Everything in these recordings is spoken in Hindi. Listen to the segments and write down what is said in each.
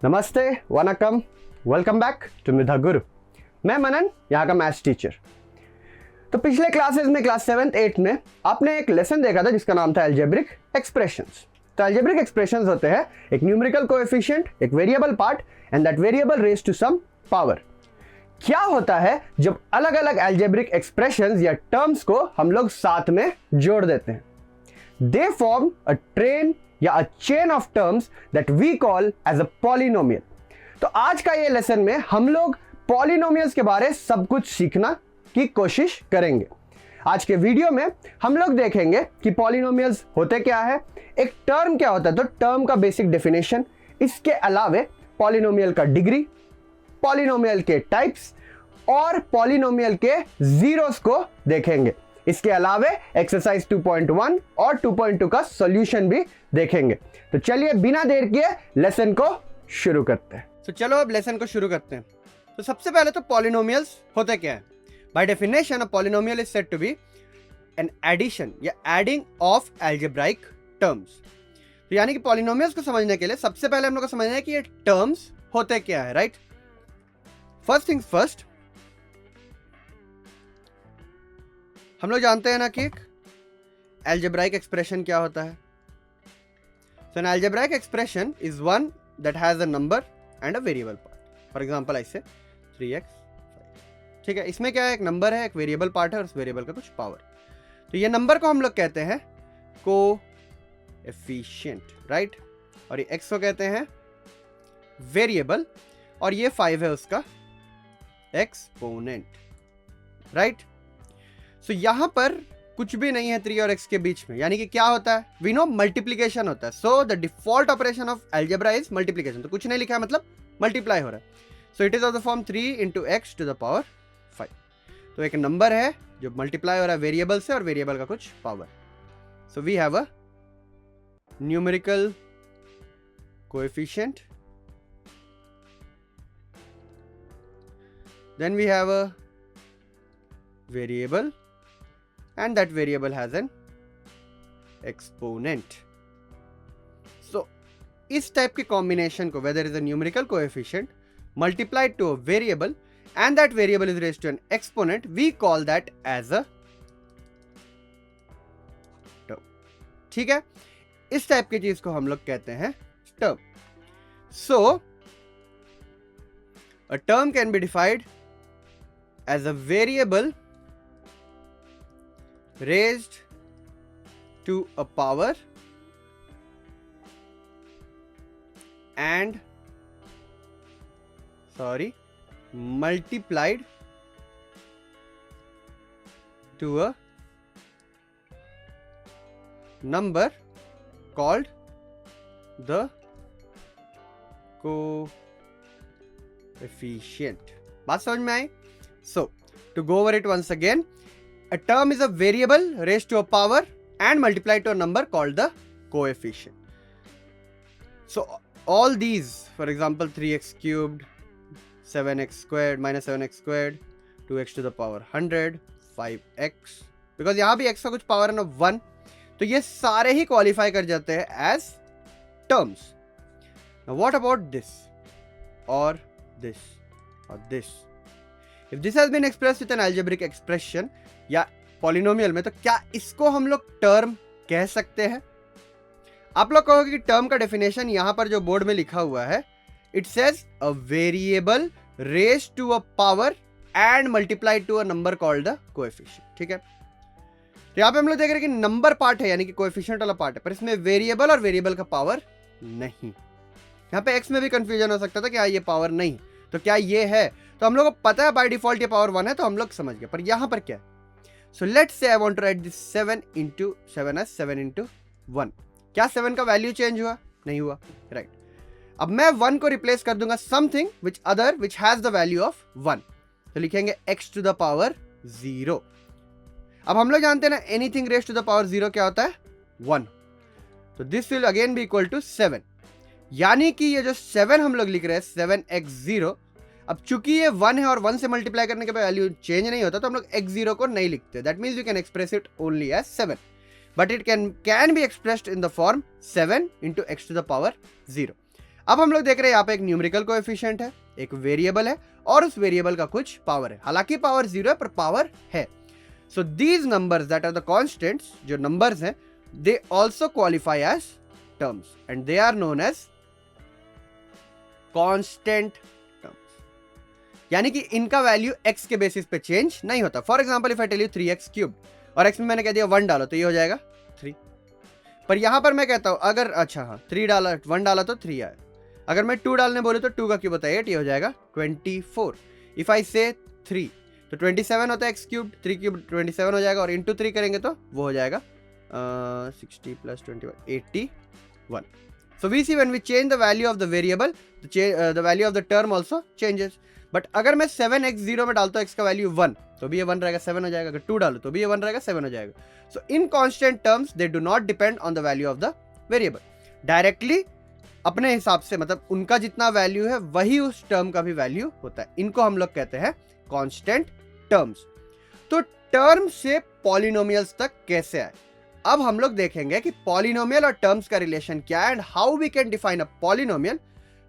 नमस्ते, vanakkam, welcome back to Midha गुरु। मैं मनन, यहाँ का मैथ्स टीचर। तो पिछले क्लासेस में क्लास 7th 8th में आपने एक लेसन देखा था जिसका नाम था अलजेब्रिक एक्सप्रेशंस। तो अलजेब्रिक एक्सप्रेशंस होते हैं एक न्यूमेरिकल कोएफिशिएंट, एक variable part and that variable raised to some power. क्या होता है जब अलग अलग अलजेब्रिक एक्सप्रेशंस या टर्म्स को हम लोग साथ में जोड़ देते हैं? दे फॉर्म अ ट्रेन या a chain of terms that we call as a polynomial. तो आज का ये लेसन में हम लोग पॉलिनोमियल्स के बारे सब कुछ सीखना की कोशिश करेंगे। आज के वीडियो में हम लोग देखेंगे कि पॉलिनोमियल्स होते क्या है, एक टर्म क्या होता है, तो टर्म का बेसिक डेफिनेशन, इसके अलावे पॉलिनोमियल का डिग्री, पॉलिनोमियल के टाइप्स और पॉलिनोमियल के जीरोस को देखेंगे। इसके अलावे एक्सरसाइज 2.1 और 2.2 का सॉल्यूशन भी देखेंगे। तो चलिए बिना देर किए लेसन को शुरू करते हैं। तो चलो अब लेसन को शुरू करते हैं। तो सबसे पहले तो पॉलिनोमियल्स होते क्या है? By definition a polynomial is said to be an addition या एडिंग ऑफ अलजेब्राइक टर्म्स। तो यानी कि पॉलिनोमियल्स को समझने के लिए सबसे पहले हम लोग को समझना है कि ये टर्म्स होते क्या है, राइट? फर्स्ट थिंग्स फर्स्ट, हम लोग जानते हैं ना कि अलजेब्राइक एक्सप्रेशन क्या होता है। So an algebraic expression is one that has a number and a variable part. For example I say 3x 5। ठीक है, इसमें क्या है, एक नंबर है, एक वेरिएबल पार्ट है और उस वेरिएबल का कुछ पावर। तो ये नंबर को हम लोग कहते हैं कोएफिशिएंट, राइट? और ये x को कहते हैं वेरिएबल और ये 5 है उसका एक्सपोनेंट, राइट? सो यहां पर कुछ भी नहीं है 3 और x के बीच में, यानी कि क्या होता है, वी नो मल्टीप्लीकेशन होता है। So the default operation of algebra is multiplication. तो कुछ नहीं लिखा है, मतलब मल्टीप्लाई हो रहा है। So it is of the form 3 into x to the power 5। तो एक नंबर है जो मल्टीप्लाई हो रहा है वेरिएबल से और वेरिएबल का कुछ power. So we have a numerical coefficient, then we have a variable and that variable has an exponent. So इस टाइप के कॉम्बिनेशन को, whether is a numerical coefficient multiplied to a variable and that variable is raised to an exponent, we call that as a term. ठीक है, इस टाइप की चीज को हम लोग कहते हैं term. So a term can be defined as a variable raised to a power and multiplied to a number called the coefficient. बात समझ में आई? So, to go over it once again, a term is a variable raised to a power and multiplied to a number called the coefficient. So, all these, for example, 3x cubed, 7x squared, minus 7x squared, 2x to the power 100, 5x, because यहाँ भी x का कुछ पावर है ना 1, तो ये सारे ही क्वालिफाई कर जाते हैं as terms. Now, what about this or this or this? If this has been expressed with an algebraic expression या polynomial में, तो क्या इसको हम लोग टर्म कह सकते हैं? आप लोग कहोगे कि टर्म का डेफिनेशन यहां पर जो बोर्ड में लिखा हुआ है, it says a variable raised to a power and multiplied to a number called the coefficient. ठीक है, तो यहां पे हम लोग देख रहे हैं कि नंबर पार्ट है, यानी कि कोएफिशिएंट वाला पार्ट है, पर इसमें वेरिएबल और वेरिएबल का पावर नहीं। यहां पे एक्स में भी कंफ्यूजन हो सकता था कि ये पावर नहीं, तो क्या ये है? तो हम लोग को पता है बाय डिफॉल्ट ये पावर 1 है, तो हम लोग समझ गए। पर यहां पर क्या है? So let's say I want to write this 7 into 7 as 7 into 1। क्या 7 का वैल्यू चेंज हुआ? नहीं हुआ, राइट। अब मैं 1 को रिप्लेस कर दूंगा something which other which has the value of 1, तो लिखेंगे x to the power 0। अब हम लोग जानते हैं ना anything raised to the power 0 क्या होता है? 1। तो this will again be equal to 7, यानी कि ये जो 7 हम लोग लिख रहे हैं 7x0, अब चूंकि ये 1 है और 1 से मल्टीप्लाई करने के बाद वैल्यू चेंज नहीं होता, तो हम लोग x0 को नहीं लिखते। That means we can express it only as 7। But it can be expressed in the form 7 into x to the power 0. अब हम लोग देख रहे हैं यहाँ पे एक न्यूमेरिकल कोएफिशिएंट है, एक वेरिएबल है और उस वेरिएबल का कुछ पावर है, हालांकि पावर 0 है पर पावर है. So these numbers that are the constants, जो नंबर्स हैं, they also qualify as terms and they are known as constant terms. यानी कि इनका वैल्यू x के बेसिस पे चेंज नहीं होता. For example if I tell you 3x cube और x में मैंने कह दिया 1 डालो तो ये हो जाएगा 3. पर यहां पर मैं कहता हूं अगर अच्छा हाँ 3 डाला 1 डाला तो 3 आया. अगर मैं 2 डालने बोलूं तो 2 का क्यूब होता है 8, ये हो जाएगा 24. इफ आई से 3 तो 27 होता है x क्यूब, 3 क्यूब 27 हो जाएगा और इंटू 3 करेंगे तो वो हो जाएगा 60 plus 21 81. So we see when we change the value of the variable, the value of the term also changes. But अगर मैं 7x0 में डालता हूँ x का वैल्यू 1 तो भी ये 1 रहेगा, 7 हो जाएगा. अगर 2 डालू तो भी ये 1 रहेगा, 7 हो जाएगा. So in constant terms they do not depend on the value of the variable. Directly अपने हिसाब से, मतलब उनका जितना वैल्यू है वही उस टर्म का भी वैल्यू होता है. इनको हम लोग कहते हैं कांस्टेंट टर्म्स. तो टर्म से पॉलिनोमियल्स तक कैसे आए, अब हम लोग देखेंगे कि पॉलिनोमियल और टर्म्स का रिलेशन क्या है and how we can define a polynomial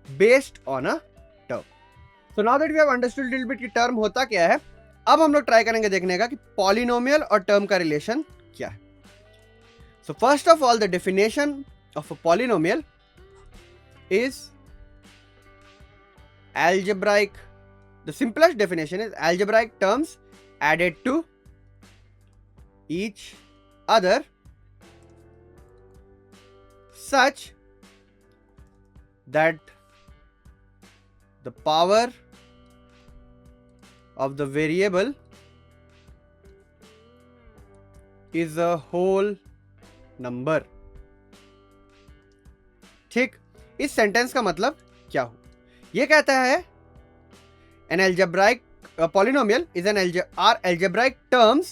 based on a term. So now that we have understood little bit कि टर्म होता क्या है, अब हम लोग ट्राई करेंगे देखने का कि पॉलिनोमियल और टर्म का रिलेशन क्या है. So first of all the definition of a polynomial is algebraic. The simplest definition is algebraic terms added to each other such that the power of the variable is a whole number. ठीक, इस सेंटेंस का मतलब क्या हो, ये कहता है an algebraic polynomial is are algebraic terms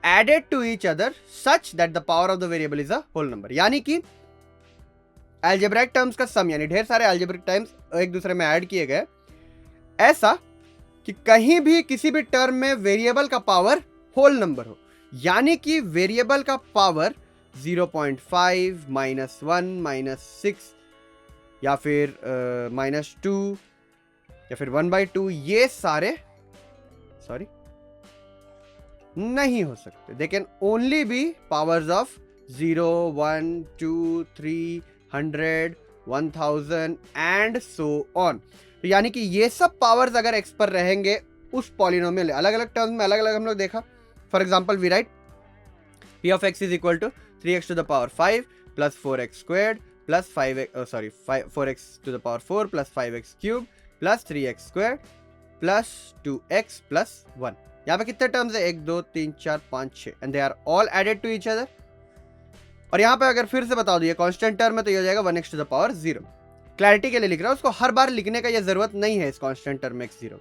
added to each other such that the power of the variable is a whole number. यानी कि algebraic terms का सम, यानी ढेर सारे algebraic terms एक दूसरे में ऐड किए गए, ऐसा कि कहीं भी किसी भी टर्म में वेरिएबल का पावर होल नंबर हो. यानी कि वेरिएबल का पावर 0.5 -1 -6 या फिर -2 या फिर 1/2, ये सारे नहीं हो सकते. They can only be powers of 0, 1, 2, 3, 100, 1000 and so on. तो यानी कि ये सब पावर्स अगर एक्स पर रहेंगे उस पॉलिनोमियल, अलग अलग टर्म्स में अलग अलग हम लोग देखा. For example we write p of x is equal to 3x to the power 5 plus 4x squared plus 4x to the power 4 plus 5x cubed plus 3x squared plus 2x plus 1. यहाँ पे कितने टर्म्स है, 1 2 3 4 5 6 and they are all added to each other. और यहाँ पे अगर फिर से बता दो ये कांस्टेंट टर्म है तो ये हो जाएगा 1x to the power 0. Clarity के लिए लिख रहा हूँ, उसको हर बार लिखने का ये जरूरत नहीं है इस कांस्टेंट टर्म में x0.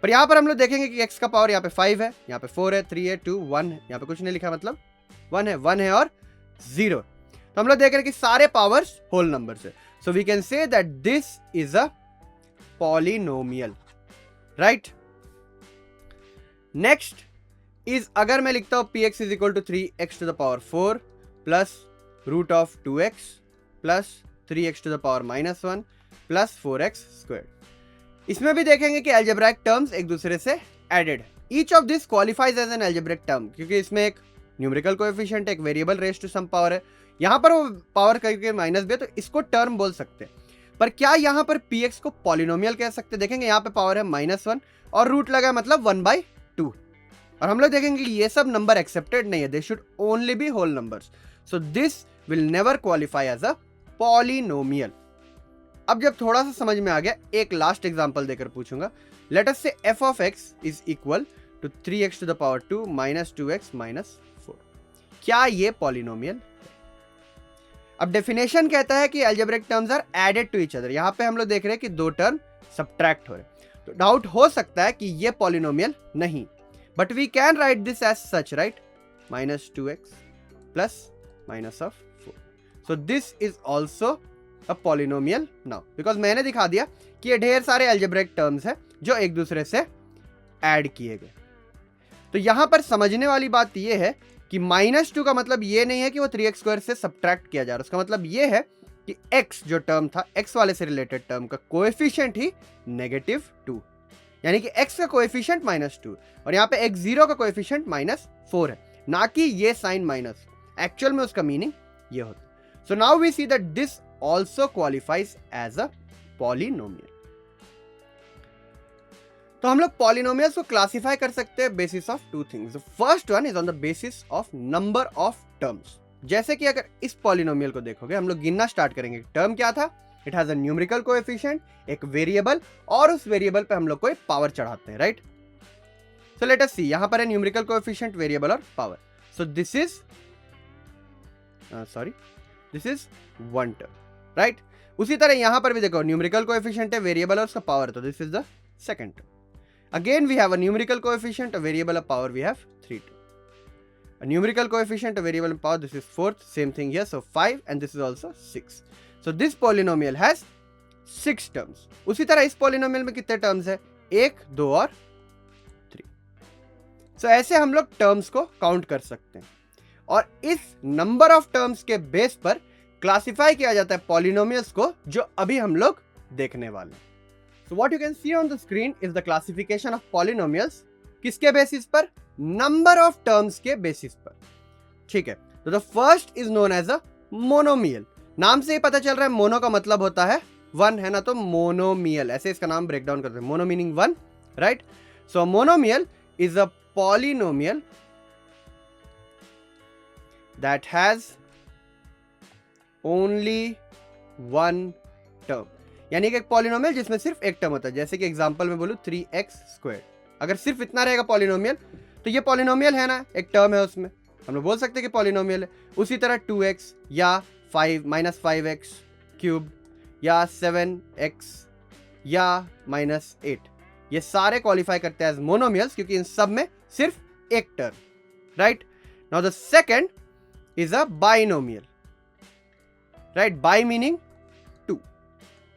पर यहाँ पर हम लोग देखेंगे कि x का पावर यहाँ पे 5 है, यहाँ पे 4 है, 3 है, 2 1 है, यहाँ पे कुछ नहीं लिखा, मतलब 1 है और 0. तो हम लोग देख रहे हैं कि सारे पावर्स होल नंबर्स है. So we can say that this is a polynomial, right. Next is, अगर मैं लिखता हूं px is equal to 3x to the power 4 plus root of 2x plus 3x to the power -1 plus 4x square. इसमें भी देखेंगे कि algebraic टर्म्स एक दूसरे से एडेड है. Each of this qualifies as an algebraic term, क्योंकि इसमें एक न्यूमेरिकल कोएफिशिएंट, एक variable raise to some power है. यहां पर वो पावर करके माइनस भी है तो इसको टर्म बोल सकते हैं. पर क्या यहां पर px को पॉलिनोमियल कह सकते हैं? देखेंगे यहां पे पावर है -1 और रूट लगा मतलब 1/2. और हम लोग देखेंगे कि ये सब नंबर एक्सेप्टेड नहीं है, they should only be whole numbers. So this will never qualify as a polynomial. अब जब थोड़ा सा समझ में आ गया, एक लास्ट एग्जांपल देकर पूछूंगा. Late us say f of x is equal to 3x to the power 2 -2x -4. क्या ये पॉलिनोमियल? अब डेफिनेशन कहता है कि algebraic terms are added to each other. यहां पे हम लोग देख रहे हैं कि दो टर्म सब्ट्रैक्ट हो रहे हैं, तो डाउट हो सकता है कि ये पॉलिनोमियल नहीं. But we can write this as such, right, -2x plus -4. So this is also a polynomial now, because मैंने दिखा दिया कि ये ढेर सारे अलजेब्रिक टर्म्स हैं जो एक दूसरे से ऐड किए गए. तो यहां पर समझने वाली बात यह है कि -2 का मतलब ये नहीं है कि वो 3x² से सब्ट्रैक्ट किया जा रहा है, उसका मतलब ये है कि x जो टर्म था, x वाले से रिलेटेड टर्म का कोएफिशिएंट ही -2, यानी कि x का कोएफिशिएंट -2 और यहाँ पे x0 का कोएफिशिएंट -4 है, ना कि ये साइन माइनस। एक्चुअल में उसका मीनिंग ये होता है। So now we see that this also qualifies as a polynomial. तो हम लोग पॉलिनोमियल्स को क्लासिफाई कर सकते हैं basis of two things. First one is on the basis of number of terms. जैसे कि अगर इस पॉलिनोमियल को देखोगे, हम लोग गिनना स्टार्ट करेंगे। टर्म क्या था? It has a numerical coefficient, एक वेरिएबल, और उस वेरिएबल पे हम लोग कोई पावर चढ़ाते हैं, राइट? सो लेट अस सी, यहां पर है न्यूमेरिकल कोएफिशिएंट, वेरिएबल और power. So this is one term, right? उसी तरह यहां पर भी देखो, न्यूमेरिकल कोएफिशिएंट है, वेरिएबल और उसका पावर, तो this is the second term. Again, we have a numerical coefficient, a variable, a power. We have 3 terms. A numerical coefficient, a variable, and power. This is 4th. Same thing here. So 5, and this is also 6. So this polynomial has 6 terms. उसी तरह इस polynomial में कितने terms है? 1, 2 और 3. So ऐसे हम लोग terms को count कर सकते हैं, और इस number of terms के base पर classify किया जाता है polynomials को, जो अभी हम लोग देखने वाले हैं। So what you can see on the screen is the classification of polynomials. किसके बेसिस पर? Number of terms के बेसिस पर, ठीक है? तो the first is known as a monomial. नाम से ही पता चल रहा है, मोनो का मतलब होता है वन, है ना? तो मोनोमियल, ऐसे इसका नाम ब्रेक डाउन करते हैं, mono meaning one, right? So monomial is a polynomial that has only one term, यानी कि एक पॉलिनोमियल जिसमें सिर्फ एक टर्म होता है। जैसे कि एग्जांपल में बोलूं 3x², अगर सिर्फ इतना रहेगा पॉलिनोमियल, तो ये पॉलिनोमियल है ना, एक टर्म है उसमें, हम लोग बोल सकते हैं कि पॉलिनोमियल है। उसी तरह 2x या 5-5x³ या 7x या -8, ये सारे क्वालिफाई करते हैं एज मोनोमियल्स, क्योंकि इन सब में सिर्फ एक term, right? Now the second is a binomial, right? Bi meaning 2.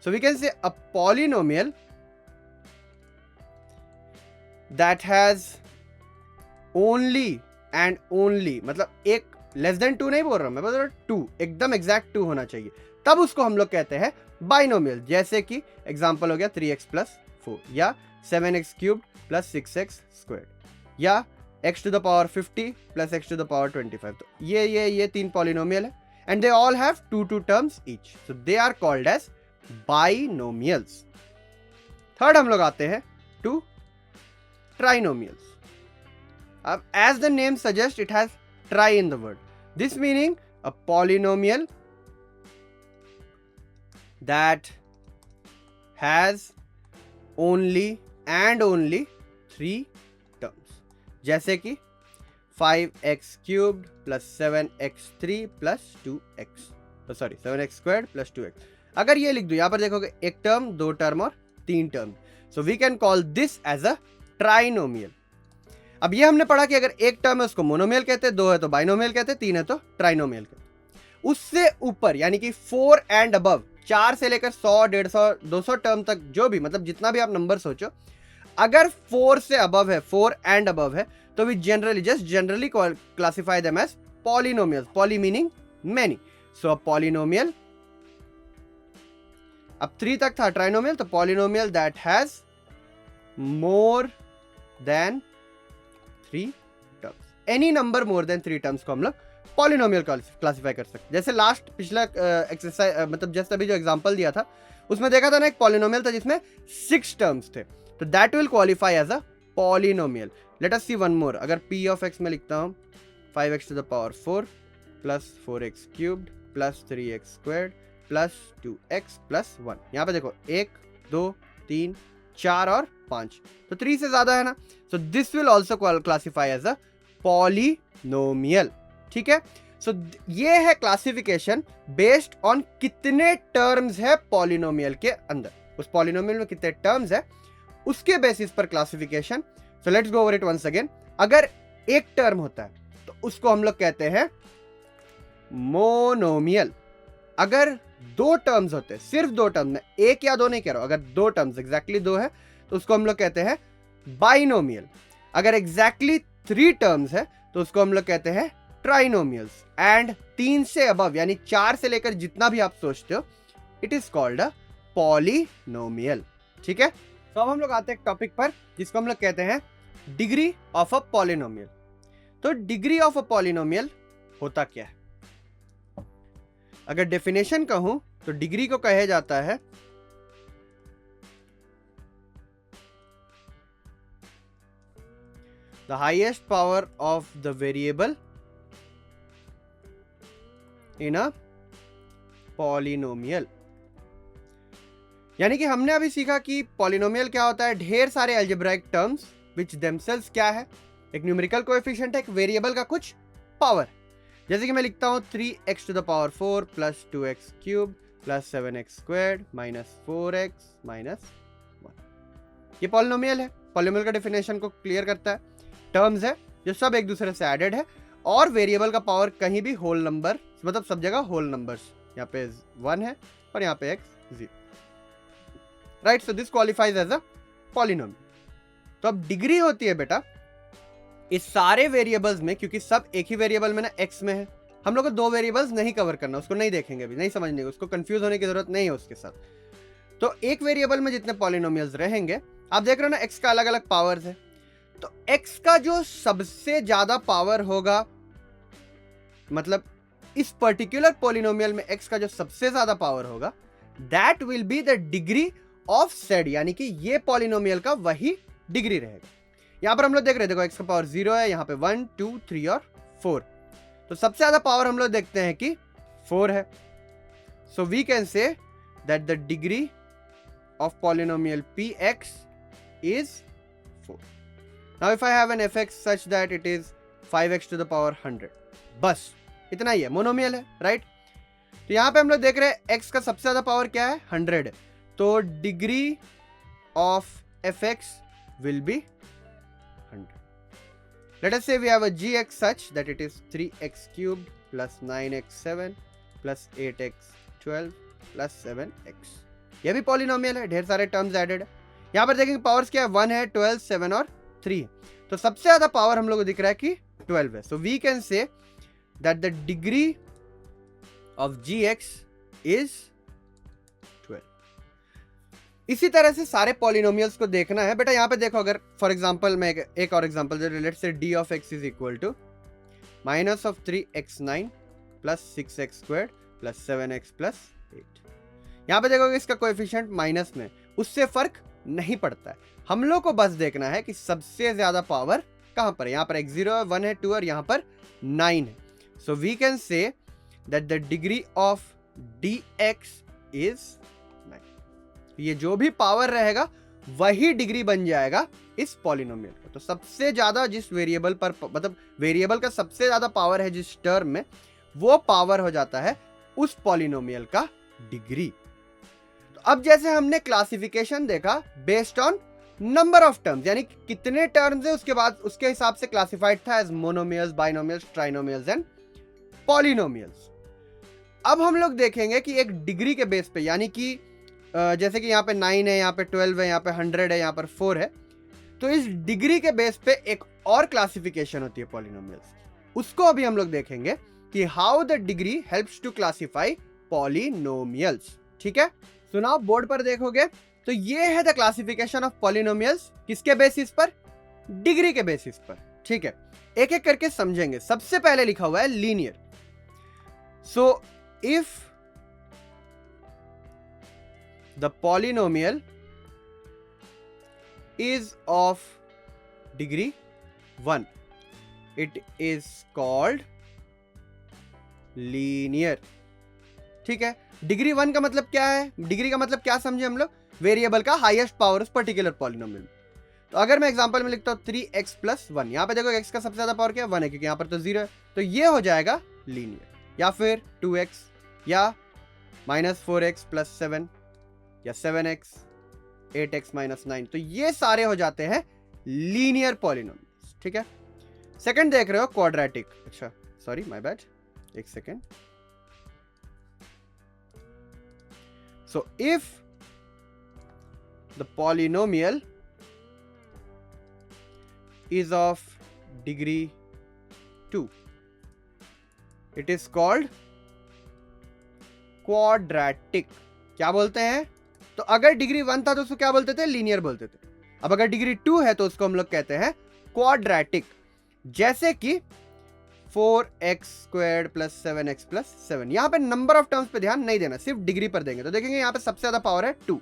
So we can say a polynomial that has only and only, मतलब एक less than 2 नहीं बोल रहा मैं, बोल रहा 2, एकदम एग्जैक्ट 2 होना चाहिए, तब उसको हम लोग कहते हैं बाइनोमियल। जैसे कि एग्जांपल हो गया 3x+4 या 7x³ + 6x² या x to the power 50 plus x to the power 25. तो ये तीन पॉलिनोमियल है, and they all have 2 terms each, so they are called as binomials. Third हम लोग आते हैं to trinomials. अब as the name suggests, it has tri in the word. This meaning a polynomial that has only and only 3 terms. जैसे कि 5x³ + 7x3 + 2x, sorry 7x² + 2x। अगर ये लिख दूं, यहां पर देखोगे एक टर्म, 2 टर्म और 3 term, so we can call this as a trinomial. अब ये हमने पढ़ा कि अगर एक टर्म है उसको मोनोमियल कहते हैं, 2 है तो बाइनोमियल कहते हैं, 3 है तो ट्राइनोमियल कहते हैं। उससे ऊपर यानी कि 4 एंड अबव, 4 से लेकर 100, 150, 200 टर्म तक, जो भी, मतलब जितना भी आप नंबर सोचो, अगर 4 से अबव है, 4 एंड अबव है, तो we generally classify them as polynomials. Poly meaning many, so a polynomial, अब 3 तक था ट्राइनोमियल, तो polynomial that has more than 3 terms. Any number more than 3 terms को हम लोग पॉलिनोमियल क्लासिफाई कर सकते हैं। जैसे लास्ट पिछला एक्सरसाइज, मतलब जैसे अभी जो एग्जांपल दिया था उसमें देखा था ना, एक पॉलिनोमियल था जिसमें 6 टर्म्स थे, तो that will qualify as a polynomial. Let us see one more. अगर p of x में लिखता हूं 5x to the power 4 + 4x³ + 3x² + 2x + 1, यहां पे देखो 1, 2, 3, 4 और 5, तो 3 से ज्यादा है ना, so this will also classify as a polynomial, ठीक है? सो ये है क्लासिफिकेशन बेस्ड ऑन कितने टर्म्स है पॉलिनोमियल के अंदर, उस पॉलिनोमियल में कितने टर्म्स है उसके बेसिस पर classification. So let's go over it once again. अगर एक टर्म होता है तो उसको हम लोग कहते हैं मोनोमियल। अगर 2 टर्म्स होते हैं, सिर्फ 2 टर्म में, 1 या 2 नहीं कह रहा हूं, अगर 2 टर्म्स एग्जैक्टली 2 है तो उसको हम लोग कहते हैं बाइनोमियल। अगर एग्जैक्टली 3 टर्म्स है तो उसको हम लोग कहते हैं ट्राइनोमियल्स एंड 3 से अबव यानी 4 से लेकर जितना भी आप सोचते हो, it is called a polynomial. ठीक है, तो अब हम लोग आते हैं एक टॉपिक पर जिसको हम लोग कहते हैं डिग्री ऑफ अ पॉलिनोमियल। तो डिग्री ऑफ अ पॉलिनोमियल होता क्या है? अगर डेफिनेशन कहूं तो डिग्री को कहा जाता है the highest power of the variable in a polynomial. यानी कि हमने अभी सीखा कि पॉलिनोमियल क्या होता है, ढेर सारे अलजेब्राइक टर्म्स विच देमसेल्व्स क्या है, एक न्यूमेरिकल कोएफिशिएंट है, एक वेरिएबल का कुछ पावर। जैसे कि मैं लिखता हूं 3x to the power 4 plus 2x cube plus 7x squared minus 4x minus 1। ये पॉलिनोमियल है। पॉलिनोमियल का डेफिनेशन को क्लियर करता है। टर्म्स है जो सब एक दूसरे से एडेड है और वेरिएबल का पावर कहीं भी होल नंबर, मतलब सब जगह होल नंबर्स। यहाँ पे 1 है और यहाँ पे x 0, right. So this qualifies as a polynomial. तो अब डिग्री होती है बेटा इस सारे वेरिएबल्स में, क्योंकि सब एक ही वेरिएबल में ना x में है, हम लोग को 2 वेरिएबल्स नहीं कवर करना, उसको नहीं देखेंगे अभी, नहीं समझने, उसको कंफ्यूज होने की जरूरत नहीं है उसके साथ। तो एक वेरिएबल में जितने पॉलिनोमियल्स रहेंगे, आप देख रहे हो ना x का अलग अलग पावर्स है, तो x का जो सबसे ज्यादा पावर होगा, मतलब इस पर्टिकुलर पॉलिनोमियल में x का जो सबसे ज्यादा पावर होगा, that will be the degree of said, यानी कि ये पॉलिनोमियल का वही डिग्री रहेगा। यहां पर हम लोग देख रहे हैं, देखो x का पावर 0 है, यहां पे 1 2 3 और 4, तो सबसे ज्यादा पावर हम लोग देखते हैं कि 4 है। So we can say that the degree of polynomial px is 4. Now if I have an fx such that it is 5x to the power 100, बस इतना ही है, मोनोमियल है, राइट। तो यहां पे हम लोग देख रहे हैं x का सबसे ज्यादा पावर क्या है, 100 है, तो degree of fx will be 100. Let us say we have a gx such that it is 3x cubed plus 9x7 plus 8x 12 plus 7x. यह भी पॉलिनोमियल है, ढेर सारे टर्म्स एडेड है। यहां पर देखेंगे पावर्स क्या है, 1 है, 12, 7 और 3 है, तो सबसे ज्यादा पावर हम लोग को दिख रहा है कि 12 है। So we can say that the degree of gx is 12। इसी तरह से सारे पॉलिनोमियल्स को देखना है बेटा। यहां पे देखो, अगर फॉर एग्जांपल मैं एक और एग्जांपल दे, let's say d of x is equal to minus of 3x9 plus 6x squared plus 7x plus 8। यहां पे देखोगे इसका कोएफिशिएंट माइनस में, उससे फर्क नहीं पड़ता है, हम लोग को बस देखना है कि सबसे ज्यादा पावर कहां पर है। यहां पर x0 है, 1 है, 2 और यहां पर 9 है। So we can say that the degree of dx is 9। ये जो भी पावर रहेगा वही डिग्री बन जाएगा इस पॉलिनोमियल का। तो सबसे ज्यादा जिस वेरिएबल पर, मतलब वेरिएबल का सबसे ज्यादा पावर है जिस टर्म में, वो पावर हो जाता है उस पॉलिनोमियल का डिग्री। तो अब जैसे हमने क्लासिफिकेशन देखा based on number of terms, यानी कितने टर्म्स है उसके बाद उसके हिसाब से क्लासिफाइड था as monomials, binomials, trinomials and polynomials. अब हम लोग देखेंगे कि एक डिग्री के बेस पे, यानी कि जैसे कि यहाँ पे 9 है, यहाँ पे 12 है, यहाँ पे 100 है, यहाँ पर 4 है, तो इस डिग्री के बेस पे एक और क्लासिफिकेशन होती है पॉलिनोमियल्स, उसको अभी हम लोग देखेंगे कि how the degree helps to classify polynomials. ठीक है, तो नाउ बोर्ड पर देखोगे तो ये है द क्लासिफिकेशन ऑफ पॉलिनोमियल्स, किसके बेसिस पर, डिग्री के बेसिस पर। ठीक है, एक एक करके समझेंगे। सबसे पहले लिखा हुआ है linear. So if the polynomial is of degree 1, it is called linear। ठीक है, डिग्री 1 का मतलब क्या है, डिग्री का मतलब क्या समझे हम लोग, वेरिएबल का हाईएस्ट पावर उस पर्टिकुलर पॉलिनोमियल। तो अगर मैं एग्जांपल में लिखता हूं 3x प्लस 1, यहां पे देखो x का सबसे ज्यादा पावर क्या है, 1 है, क्योंकि यहां पर तो 0 है, तो ये हो जाएगा लीनियर। या फिर 2x या माइनस 4x प्लस 7 या 7x 8x माइनस 9, तो ये सारे हो जाते हैं लीनियर पॉलिनोमियल्स। ठीक है, सेकंड देख रहे हो क्वाड्रेटिक, अच्छा सॉरी माय बैड, एक second. So if the polynomial is of degree 2, it is called quadratic. क्या बोलते हैं? तो अगर डिग्री 1 था तो उसको क्या बोलते थे? लीनियर बोलते थे। अब अगर डिग्री 2 है तो उसको हम लोग कहते हैं क्वाड्रेटिक। जैसे कि 4x² + 7x + 7। यहां पे नंबर ऑफ टर्म्स पे ध्यान नहीं देना, सिर्फ डिग्री पर देंगे तो देखेंगे यहां पे सबसे ज्यादा पावर है 2।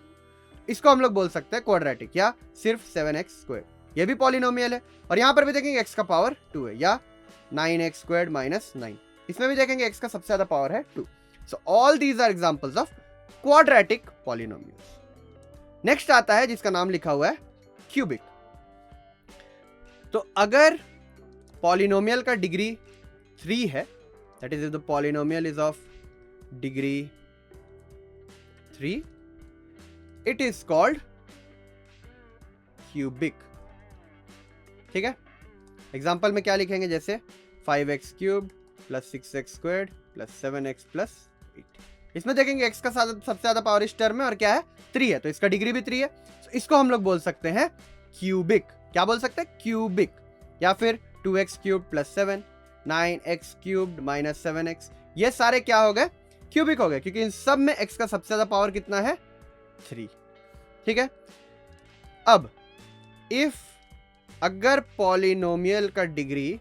इसको हम लोग बोल सकते हैं क्वाड्रेटिक, या सिर्फ 7x²। ये भी पॉलिनोमियल है। और यहां पर भी देखेंगे x का पावर 2 है, या 9x² - 9। इसमें भी देखेंगे x का सबसे ज्यादा पावर है 2। So all these are examples of quadratic polynomials. Next आता है जिसका नाम लिखा हुआ है क्यूबिक। तो अगर पॉलिनोमियल का डिग्री 3 है, that is if the polynomial is of degree 3, it is called cubic. ठीक है, एग्जाम्पल में क्या लिखेंगे? जैसे 5x³ + 6x² + 7x + 8। इसमें देखेंगे x का सबसे ज्यादा पावर इस टर्म में और क्या है? 3 है, तो इसका डिग्री भी 3 है। तो इसको हम लोग बोल सकते हैं क्यूबिक। क्या बोल सकते हैं? क्यूबिक। या फिर 2x³ + 7, 9x³ - 7x, ये सारे क्या हो गए? क्यूबिक हो गए, क्योंकि इन सब में x का सबसे ज्यादा पावर कितना है? 3। ठीक है। अब इफ अगर पॉलिनोमियल का डिग्री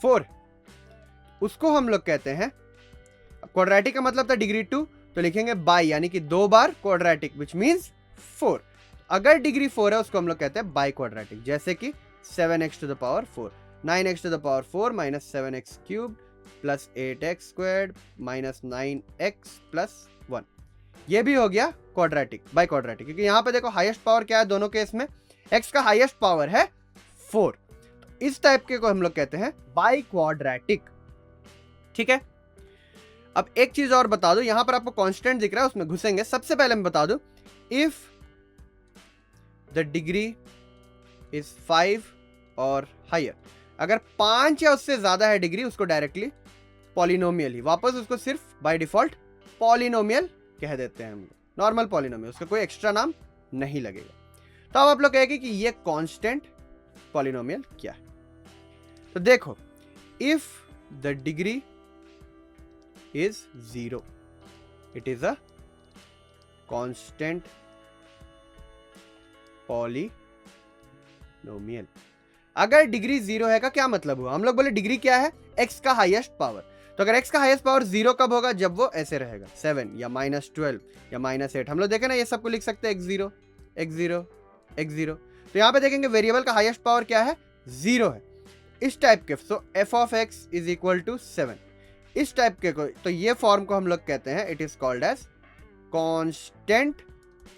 4, उसको हम लोग कहते हैं, क्वाड्रेटिक का मतलब था डिग्री 2, तो लिखेंगे बाई, यानी कि 2 बार क्वाड्रेटिक, विच मींस 4। अगर डिग्री 4 है उसको हम लोग कहते हैं बाई क्वाड्रेटिक। जैसे कि 7x⁴, 9x⁴ - 7x³ + 8x² - 9x + 1। ये भी हो गया क्वाड्रेटिक, बाई क्वाड्रेटिक, क्योंकि यहां पे देखो हाईएस्ट पावर क्या है दोनों केस में? x का हाईएस्ट पावर है 4। तो इस टाइप के को हम लोग कहते हैं बाई क्वाड्रेटिक। ठीक है। अब एक चीज और बता दो, यहां पर आपको कांस्टेंट दिख रहा है, उसमें घुसेंगे। सबसे पहले मैं बता दूं, इफ द डिग्री इज 5 और हायर, अगर 5 या उससे ज्यादा है डिग्री, उसको डायरेक्टली पॉलिनोमियल ही, वापस उसको सिर्फ बाय डिफॉल्ट पॉलिनोमियल कह देते हैं हम लोग, नॉर्मल पॉलिनोमियल, उसका कोई एक्स्ट्रा नाम नहीं लगेगा। तो अब आप लोग कहेंगे कि ये कांस्टेंट पॉलिनोमियल क्या है? तो देखो, if the degree is 0, it is a constant polynomial। अगर डिग्री 0 है का क्या मतलब हुआ? हम लोग बोले डिग्री क्या है? x का हाईएस्ट पावर। तो अगर x का हाईएस्ट पावर 0 कब होगा? जब वो ऐसे रहेगा, 7 या -12 या -8। हम लोग देखें ना, ये सबको लिख सकते हैं x0 x0 x0। तो यहां पे देखेंगे वेरिएबल का हाईएस्ट पावर क्या है? 0 है, इस टाइप के। सो f(x) = 7, इस टाइप के को, तो ये फॉर्म को हम लोग कहते हैं, it is called as constant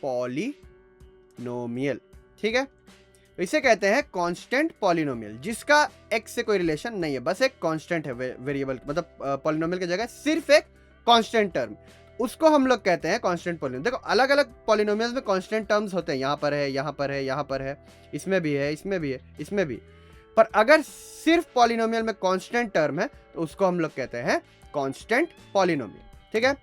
polynomial. ठीक है, तो इसे कहते हैं कांस्टेंट पॉलिनोमियल, जिसका x से कोई रिलेशन नहीं है, बस एक कांस्टेंट है वेरिएबल, मतलब पॉलिनोमियल की जगह सिर्फ एक कांस्टेंट टर्म, उसको हम लोग कहते हैं कांस्टेंट पॉलिनोमियल। देखो अलग अलग पॉलिनोमियल्स में कांस्टेंट टर्म्स होते हैं, यहाँ पर है, यहाँ पर है, यहाँ पर है, इसमें भी है, इसमें भी है, इसमें भी। पर अगर सिर्फ पॉलिनोमियल में कांस्टेंट टर्म है तो उसको हम लोग कहते हैं कांस्टेंट पॉलिनोमियल। ठीक है,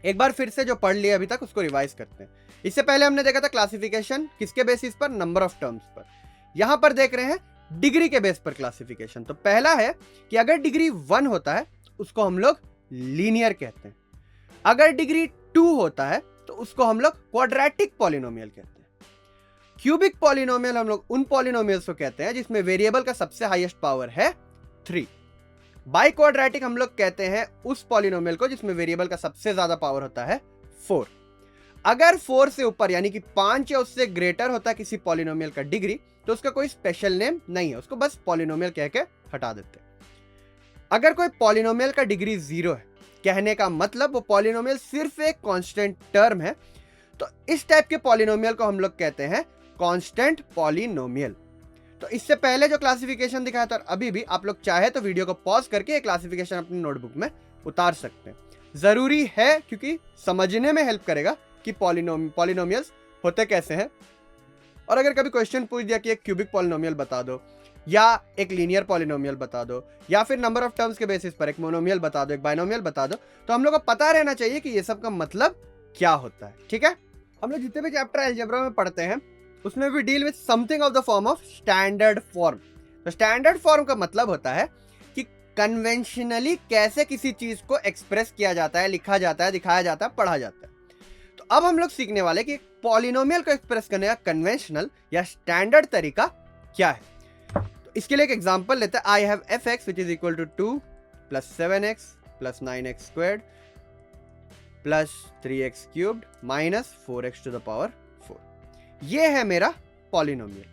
एक बार फिर से जो पढ़ लिया अभी तक उसको रिवाइज करते हैं। इससे पहले हमने देखा था क्लासिफिकेशन किसके बेसिस पर? नंबर ऑफ टर्म्स पर। यहां पर देख रहे हैं डिग्री के बेस पर क्लासिफिकेशन। तो पहला है कि अगर डिग्री 1 होता है उसको हम लोग लीनियर कहते हैं, अगर डिग्री 2 होता है तो उसको हम लोग क्वाड्रेटिक पॉलिनोमियल कहते हैं। क्यूबिक पॉलिनोमियल हम लोग उन पॉलिनोमियल्स को कहते हैं जिसमें वेरिएबल का सबसे हाईएस्ट पावर है 3। बाई क्वाड्रेटिक हम लोग कहते हैं उस पॉलिनोमियल को जिसमें वेरिएबल का सबसे ज्यादा पावर होता है 4। अगर 4 से ऊपर यानी कि 5 या उससे ग्रेटर होता है किसी पॉलिनोमियल का डिग्री, तो उसका कोई स्पेशल नेम नहीं है, उसको बस पॉलिनोमियल कह के हटा देते हैं। अगर कोई पॉलिनोमियल का डिग्री 0 है, कहने का मतलब वो पॉलिनोमियल सिर्फ एक कांस्टेंट टर्म है, तो इस टाइप के पॉलिनोमियल को हम लोग कहते हैं कांस्टेंट पॉलिनोमियल। तो इससे पहले जो क्लासिफिकेशन दिखाया था, अभी भी आप लोग चाहे तो वीडियो को पॉज करके ये क्लासिफिकेशन अपनी नोटबुक में उतार सकते हैं। जरूरी है क्योंकि समझने में हेल्प करेगा कि पॉलिनोमियल्स होते कैसे हैं। और अगर कभी क्वेश्चन पूछ दिया कि एक क्यूबिक पॉलिनोमियल बता दो, या एक लीनियर पॉलिनोमियल बता दो, या फिर नंबर ऑफ टर्म्स के बेसिस पर एक मोनोमियल बता दो, एक बाइनोमियल बता दो, तो हम लोग को पता रहना चाहिए कि ये सब का मतलब क्या होता है। ठीक है, हम लोग जितने भी चैप्टर अलजेब्रा में पढ़ते हैं उसमें भी deal with something of the form of standard form. तो स्टैंडर्ड फॉर्म का मतलब होता है कि कन्वेंशनली कैसे किसी चीज को एक्सप्रेस किया जाता है, लिखा जाता है, दिखाया जाता है, पढ़ा जाता है। तो अब हम लोग सीखने वाले कि पॉलिनोमियल को एक्सप्रेस करने का कन्वेंशनल या स्टैंडर्ड तरीका क्या है। तो इसके लिए एक एग्जांपल लेते हैं। I have f x which is equal to 2 plus 7x plus 9x squared plus 3x cubed minus 4x to the power 4। ये है मेरा पॉलिनोमियल।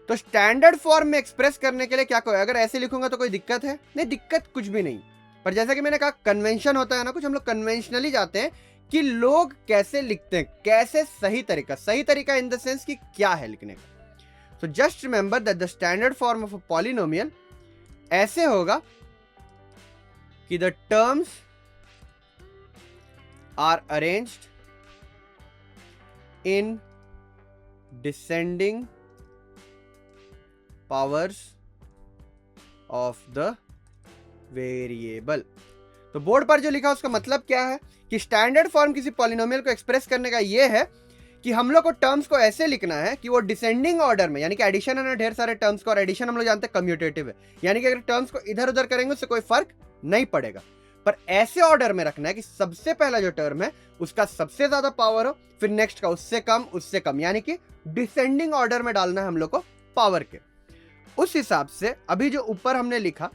तो स्टैंडर्ड फॉर्म में एक्सप्रेस करने के लिए क्या कोई, अगर ऐसे लिखूंगा तो कोई दिक्कत है? नहीं, दिक्कत कुछ भी नहीं। पर जैसा कि मैंने कहा कन्वेंशन होता है ना, कुछ हम लोग कन्वेंशनली जाते हैं कि लोग कैसे लिखते हैं, कैसे सही तरीका इन द सेंस कि क्या है लिखने का। So just remember that the standard form of a polynomial ऐसे होगा कि the terms are arranged in descending powers of the variable. तो बोर्ड पर जो लिखा उसका मतलब क्या है कि स्टैंडर्ड फॉर्म किसी पॉलिनोमियल को एक्सप्रेस करने का ये है कि हम लोग को टर्म्स को ऐसे लिखना है कि वो डिसेंडिंग ऑर्डर में, यानी कि एडिशन है ना ढेर सारे टर्म्स को, और एडिशन हम लोग जानते हैं कम्यूटेटिव है, यानी कि अगर टर्म्स को इधर उधर करेंगे उससे कोई फर्क नहीं पड़ेगा, पर ऐसे ऑर्डर में रखना है कि सबसे पहला जो टर्म है उसका सबसे ज्यादा पावर हो, फिर नेक्स्ट का उससे कम, यानी कि डिसेंडिंग ऑर्डर में डालना है हम लोग को पावर के। उस हिसाब से अभी जो ऊपर हमने लिखा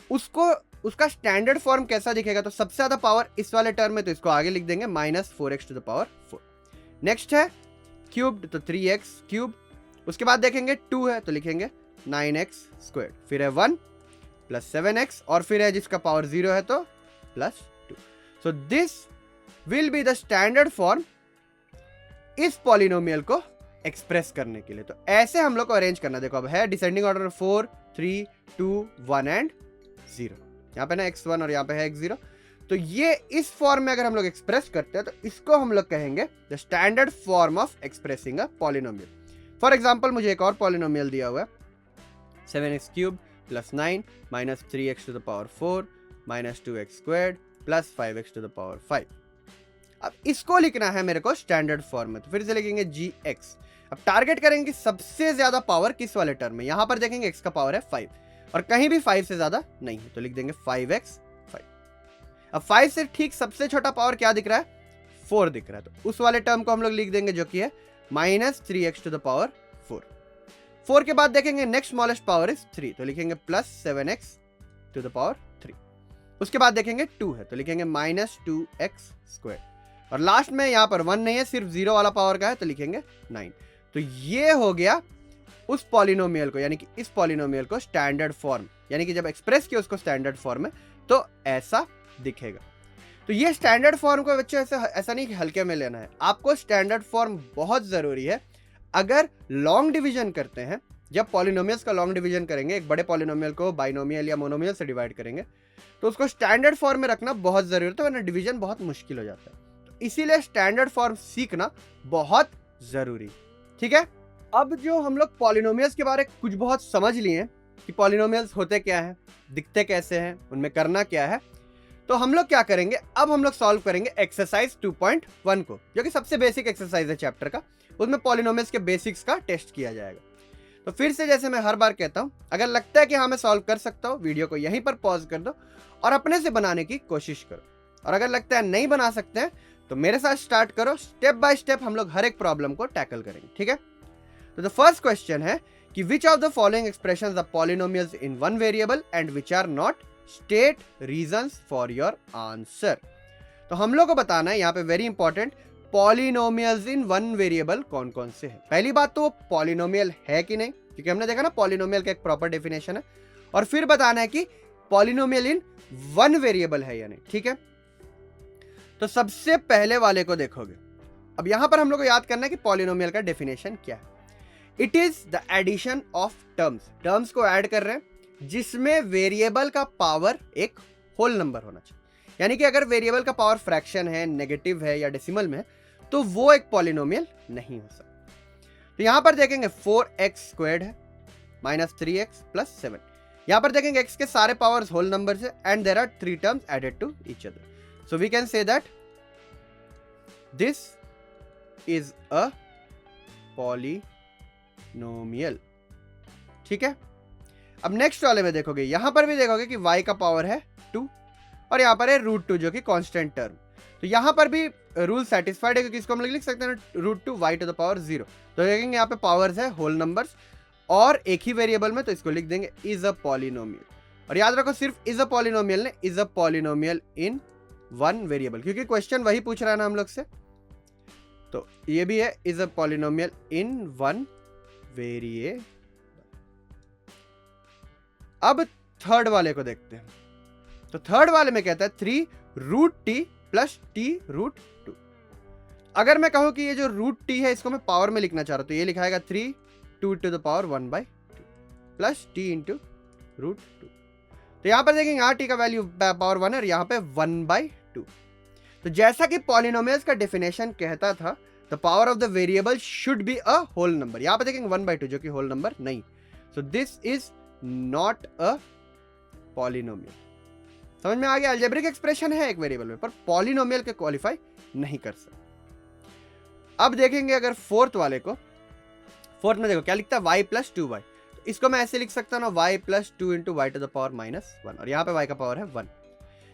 उसका स्टैंडर्ड फॉर्म कैसा दिखेगा, तो सबसे ज्यादा पावर इस वाले टर्म में, तो इसको आगे लिख देंगे minus 4x to the power 4। Next है क्यूब्ड, तो 3x क्यूब। उसके बाद देखेंगे 2 है तो लिखेंगे 9x स्क्वायर्ड, फिर है 1 प्लस 7x, और फिर है जिसका पावर 0 है तो plus 2। So this will be the standard form इस पॉलिनोमियल को एक्सप्रेस करने के लिए। तो ऐसे हम लोग को अरेंज करना। देखो अब है डिसेंडिंग ऑर्डर में 4 3 2 1 एंड 0, यहाँ पे ना x1 और यहाँ पे है x0। तो ये इस फॉर्म में अगर हम लोग एक्सप्रेस करते हैं तो इसको हम लोग कहेंगे the standard form of expressing a polynomial. For example मुझे एक और पॉलिनोमियल दिया हुआ है 7x cube plus 9 minus 3x to the power 4 minus 2x squared plus 5x to the power 5। अब इसको लिखना है मेरे को स्टैंडर्ड फॉर्म में, तो फिर से लिखेंगे gx। अब टारगेट करेंगे सबसे ज्यादा पावर किस वाले टर्म में, यहां पर देखेंगे x का पावर है 5 और कहीं भी 5 से ज्यादा नहीं है, तो लिख देंगे 5x 5। अब 5 से ठीक सबसे छोटा पावर क्या दिख रहा है, 4 दिख रहा है, तो उस वाले टर्म को हम लोग लिख देंगे जो कि है minus 3x to the power 4। 4 के बाद देखेंगे नेक्स्ट स्मॉलेस्ट पावर इज 3, तो लिखेंगे plus 7x to the power 3। उसके बाद देखेंगे 2 है तो लिखेंगे माइनस 2x स्क्वायर, और लास्ट में यहाँ पर 1 नहीं है, सिर्फ 0 वाला पावर का है, तो लिखेंगे 9। तो ये हो गया उस पॉलिनोमियल को, यानी कि इस पॉलिनोमियल को स्टैंडर्ड फॉर्म, यानी कि जब एक्सप्रेस किया उसको स्टैंडर्ड फॉर्म में तो ऐसा दिखेगा। तो ये स्टैंडर्ड फॉर्म को बच्चों ऐसा नहीं कि हल्के में लेना है, आपको स्टैंडर्ड फॉर्म बहुत जरूरी है। अगर लॉन्ग डिवीजन करते हैं, जब पॉलिनोमियल्स का लॉन्ग डिवीजन करेंगे, एक बड़े पॉलिनोमियल को बाइनोमियल या मोनोमियल से डिवाइड करेंगे, तो उसको स्टैंडर्ड फॉर्म में रखना बहुत जरूरी है, वरना डिवीजन बहुत मुश्किल हो जाता है। तो इसीलिए स्टैंडर्ड फॉर्म सीखना बहुत जरूरी, ठीक है। अब जो हम लोग पॉलिनोमियल्स के बारे में कुछ बहुत समझ लिए हैं कि पॉलिनोमियल्स होते क्या हैं, दिखते कैसे हैं, उनमें करना क्या है, तो हम लोग क्या करेंगे, अब हम लोग सॉल्व करेंगे एक्सरसाइज 2.1 को, जो कि सबसे बेसिक एक्सरसाइज है चैप्टर का। उसमें पॉलिनोमियल्स के बेसिक्स का टेस्ट किया जाएगा। तो फिर से जैसे मैं हर बार कहता हूं, अगर लगता है कि हाँ मैं सॉल्व कर सकता हूं, वीडियो को यहीं पर पॉज कर दो और अपने से बनाने की कोशिश करो, और अगर लगता है नहीं बना सकते हैं तो मेरे साथ स्टार्ट करो। स्टेप बाय स्टेप हम लोग हर एक प्रॉब्लम को टैकल करेंगे, ठीक है। तो द फर्स्ट क्वेश्चन है कि which of the following expressions are polynomials in one variable and which are not, state reasons for your answer. तो हम लोग को बताना है यहाँ पे, very important, polynomials in one variable कौन कौन से हैं। पहली बात तो पॉलिनोमियल है कि नहीं, क्योंकि हमने देखा ना पॉलिनोमियल का एक प्रॉपर डेफिनेशन है, और फिर बताना है कि पॉलिनोमियल इन वन वेरिएबल है या नहीं, ठीक है। तो सबसे पहले वाले को देखोगे, अब यहां पर हम लोग को याद करना है कि पॉलिनोमियल का डेफिनेशन क्या है। It is the addition of terms, terms को ऐड कर रहे हैं जिसमें वेरिएबल का पावर एक होल नंबर होना चाहिए, यानी कि अगर वेरिएबल का पावर फ्रैक्शन है, नेगेटिव है या डेसिमल में है, तो वो एक पॉलिनोमियल नहीं हो सकता। तो यहां पर देखेंगे 4x स्क्वायर्ड है माइनस 3x प्लस 7, यहां पर देखेंगे x के सारे पावर्स होल नंबर है and there are 3 terms added to each other, so we can say that this is a polynomial, ठीक है। अब नेक्स्ट वाले में देखोगे, यहां पर भी देखोगे कि y का पावर है 2 और यहाँ पर है √2 जो कि कांस्टेंट टर्म। तो यहाँ पर भी रूल सेटिस्फाइड है क्योंकि इसको हम लोग लिख सकते हैं √2 y टू द पावर 0। तो देखेंगे यहाँ पे पावर्स है होल नंबर्स और एक ही वेरिएबल में, तो इसको लिख देंगे इज अ पॉलिनोमियल। और याद रखो सिर्फ इज अ पॉलिनोमियल ने, is a polynomial in one variable, क्योंकि क्वेश्चन वही पूछ रहा है ना हम लोग से। तो ये भी है is a polynomial in one variable. अब थर्ड वाले को देखते हैं। तो थर्ड वाले में कहता है 3√t प्लस t√2। अगर मैं कहूं कि ये जो √t है इसको मैं पावर में लिखना चाह रहा हूं, तो ये लिखाएगा 3 2 to the power 1/2 plus t into √2। तो यहां पर देखेंगे r t का वैल्यू पावर 1 है और यहां पे 1/2। तो जैसा कि पॉलिनोमियल्स का डेफिनेशन कहता था, the power of the variable should be a whole number. यहां पर देखेंगे 1/2 जो कि होल नंबर नहीं। So this is not a polynomial. समझ में आ गया? अलजेब्रिक एक्सप्रेशन है एक वेरिएबल में, पर पॉलिनोमियल के क्वालिफाई नहीं कर सकते। अब देखेंगे अगर फोर्थ वाले को, फोर्थ में देखो क्या लिखता है y प्लस 2y। तो इसको मैं ऐसे लिख सकता हूँ ना, y plus 2 into y to the power -1 और यहाँ पे y का पावर है 1।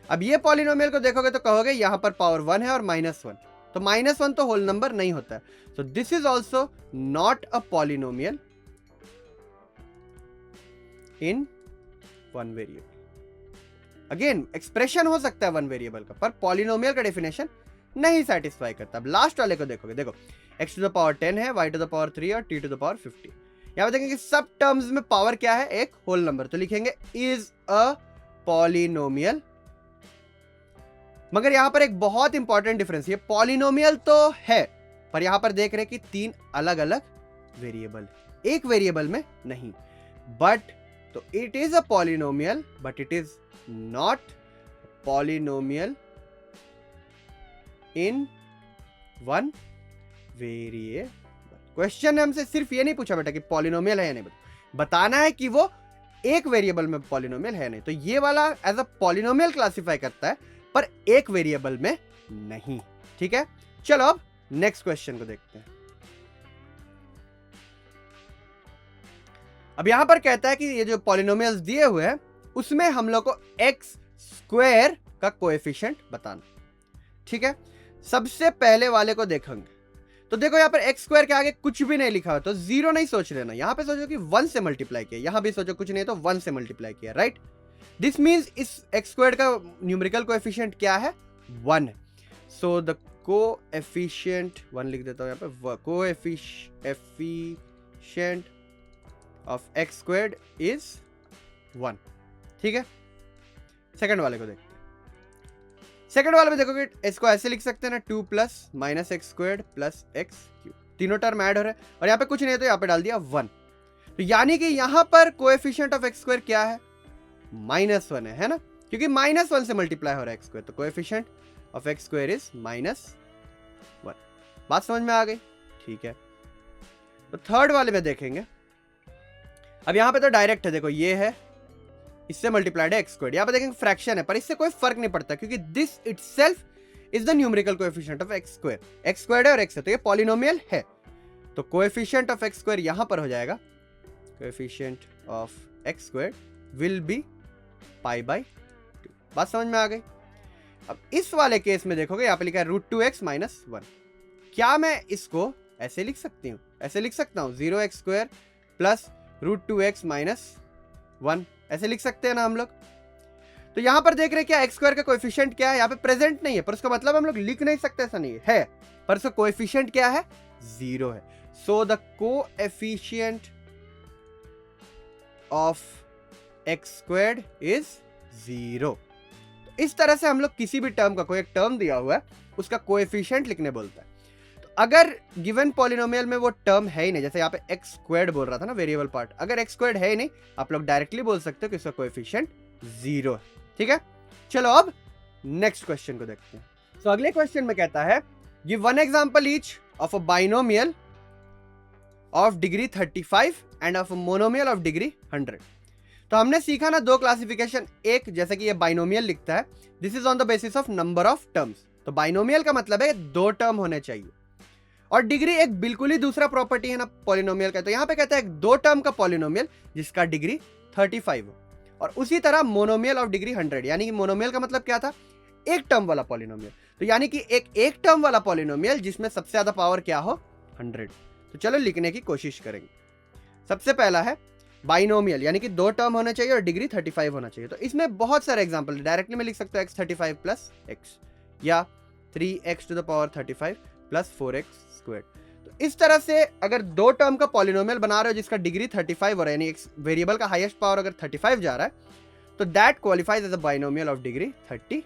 अब ये पॉलिनोमियल को देखोगे तो कहोगे यहाँ पर पावर 1 है और -1, तो -1 तो होल नंबर नहीं होता है। सो this is also not a polynomial in one variable. Again expression हो सकता है वन वेरिएबल का, पर पॉलिनोमियल का डेफिनेशन नहीं सेटिस्फाई करता। अब लास्ट वाले को देखोगे, देखो x टू द पावर 10 है, y टू द पावर 3 और t टू द पावर 50। यहां पर देखेंगे सब टर्म्स में पावर क्या है, एक होल नंबर, तो लिखेंगे इज अ पॉलिनोमियल। मगर यहां पर एक बहुत इंपॉर्टेंट डिफरेंस, ये पॉलिनोमियल तो है पर यहां पर देख रहे कि 3 अलग अलग वेरिएबल, एक वेरिएबल में नहीं। बट तो it is a polynomial but it is not polynomial in one variable. Question ने हमसे सिर्फ ये नहीं पूछा बेटा कि पॉलिनोमियल है या नहीं, बताना है कि वो एक वेरिएबल में पॉलिनोमियल है नहीं। तो ये वाला एज अ पॉलिनोमियल क्लासिफाई करता है पर एक वेरिएबल में नहीं। ठीक है, चलो अब नेक्स्ट क्वेश्चन को देखते हैं। अब यहां पर कहता है कि ये जो पॉलिनोमियल्स दिए हुए हैं उसमें हम लोग को एक्स स्क्वायर का कोएफिशिएंट बताना। ठीक है, सबसे पहले वाले को देखेंगे तो देखो यहां पर एक्स स्क्वायर के आगे कुछ भी नहीं लिखा हो तो 0 नहीं सोच लेना, यहां पे सोचो कि 1 से मल्टीप्लाई किया, यहां भी सोचो कुछ नहीं तो 1 से मल्टीप्लाई किया, राइट। दिस मींस इस एक्स स्क्वायर का न्यूमेरिकल कोएफिशिएंट क्या है, 1 है। सो द कोएफिशिएंट 1 लिख देता हूं यहां पे, coefficient of x squared is 1। ठीक है, सेकंड वाले को देखते हैं। सेकंड वाले में देखोगे इसको ऐसे लिख सकते हैं ना, 2 plus minus x squared plus x cube, तीनों टर्म ऐड हो रहे हैं और यहाँ पे कुछ नहीं है तो यहाँ पे डाल दिया 1। तो यानी कि यहाँ पर कोएफिशिएंट ऑफ एक्स स्क्वायर क्या है, -1 है ना, क्योंकि -1 से मल्टीप्लाई हो रहा है एक्स स्क्वायर, तो coefficient of X square is -1। बात समझ में आ गई? ठीक है, तो थर्ड वाले में देखेंगे। अब यहाँ पे तो डायरेक्ट है, देखो ये है, इससे मल्टीप्लाइड है एक्स स्क्वायर्ड, यहाँ पे देखेंगे फ्रैक्शन है पर इससे कोई फर्क नहीं पड़ता क्योंकि this itself is the numerical coefficient of X square. X squared है और एक्स है तो ये पॉलिनोमियल है, तो कोएफिशिएंट ऑफ एक्स स्क्वायर यहां पर हो जाएगा, coefficient of X square will be π/2। बात समझ में आ गई? अब इस वाले केस में देखोगे यहाँ पे लिखा है √2x - 1। क्या मैं इसको ऐसे लिख सकती हूँ, ऐसे लिख सकता हूँ 0x² प्लस √2x - 1, ऐसे लिख सकते हैं ना हम लोग। तो यहां पर देख रहे हैं क्या एक्स स्क्वायर का कोएफिशिएंट क्या है, यहाँ पे प्रेजेंट नहीं है पर उसका मतलब हम लोग लिख नहीं सकते, ऐसा नहीं है, पर उसका कोएफिशिएंट क्या है, 0 है। So the coefficient of x squared is 0। तो इस तरह से हम लोग किसी भी टर्म का, कोई एक टर्म दिया हुआ है उसका कोएफिशिएंट लिखने बोलता है। तो अगर गिवन पॉलिनोमियल में वो टर्म है ही नहीं, जैसे यहाँ पे एक्स स्क्वायर्ड बोल रहा था ना वेरिएबल पार्ट, अगर एक्स स्क्वायर्ड है ही नहीं आप लोग डायरेक्टली बोल सकते हो कि इसका कोएफिशिएंट 0 है। ठीक है, चलो अब नेक्स्ट क्वेश्चन को देखते हैं। तो अगले क्वेश्चन में कहता है give one example each of a binomial of degree 35 end of a monomial of degree 100। तो हमने सीखा ना दो क्लासिफिकेशन, एक जैसे कि ये बाइनोमियल लिखता है, this is on the basis of number of terms. तो बाइनोमियल का मतलब है 2 टर्म होने चाहिए और डिग्री एक बिल्कुल ही दूसरा प्रॉपर्टी है ना पॉलिनोमियल का। तो यहाँ पे कहता है दो टर्म का पॉलिनोमियल जिसका डिग्री 35 हो, और उसी तरह मोनोमियल ऑफ डिग्री 100, यानी कि मोनोमियल का मतलब क्या था, एक टर्म वाला पॉलिनोमियल। तो यानी कि एक टर्म वाला पॉलिनोमियल जिसमें सबसे ज्यादा पावर क्या हो, 100। तो चलो लिखने की कोशिश करेंगे। सबसे पहला है बाइनोमियल, यानी कि दो टर्म होना चाहिए और डिग्री 35 होना चाहिए। तो इसमें बहुत सारे एग्जांपल, डायरेक्टली मैं लिख सकता हूँ x35 प्लस x, या 3x to the power 35 plus 4x squared. तो इस तरह से अगर दो टर्म का पॉलिनोमियल बना रहे हो जिसका डिग्री 35 हो रहा है, यानी वेरिएबल का हाईएस्ट पावर अगर 35 जा रहा है, तो that qualifies as a binomial of degree 35।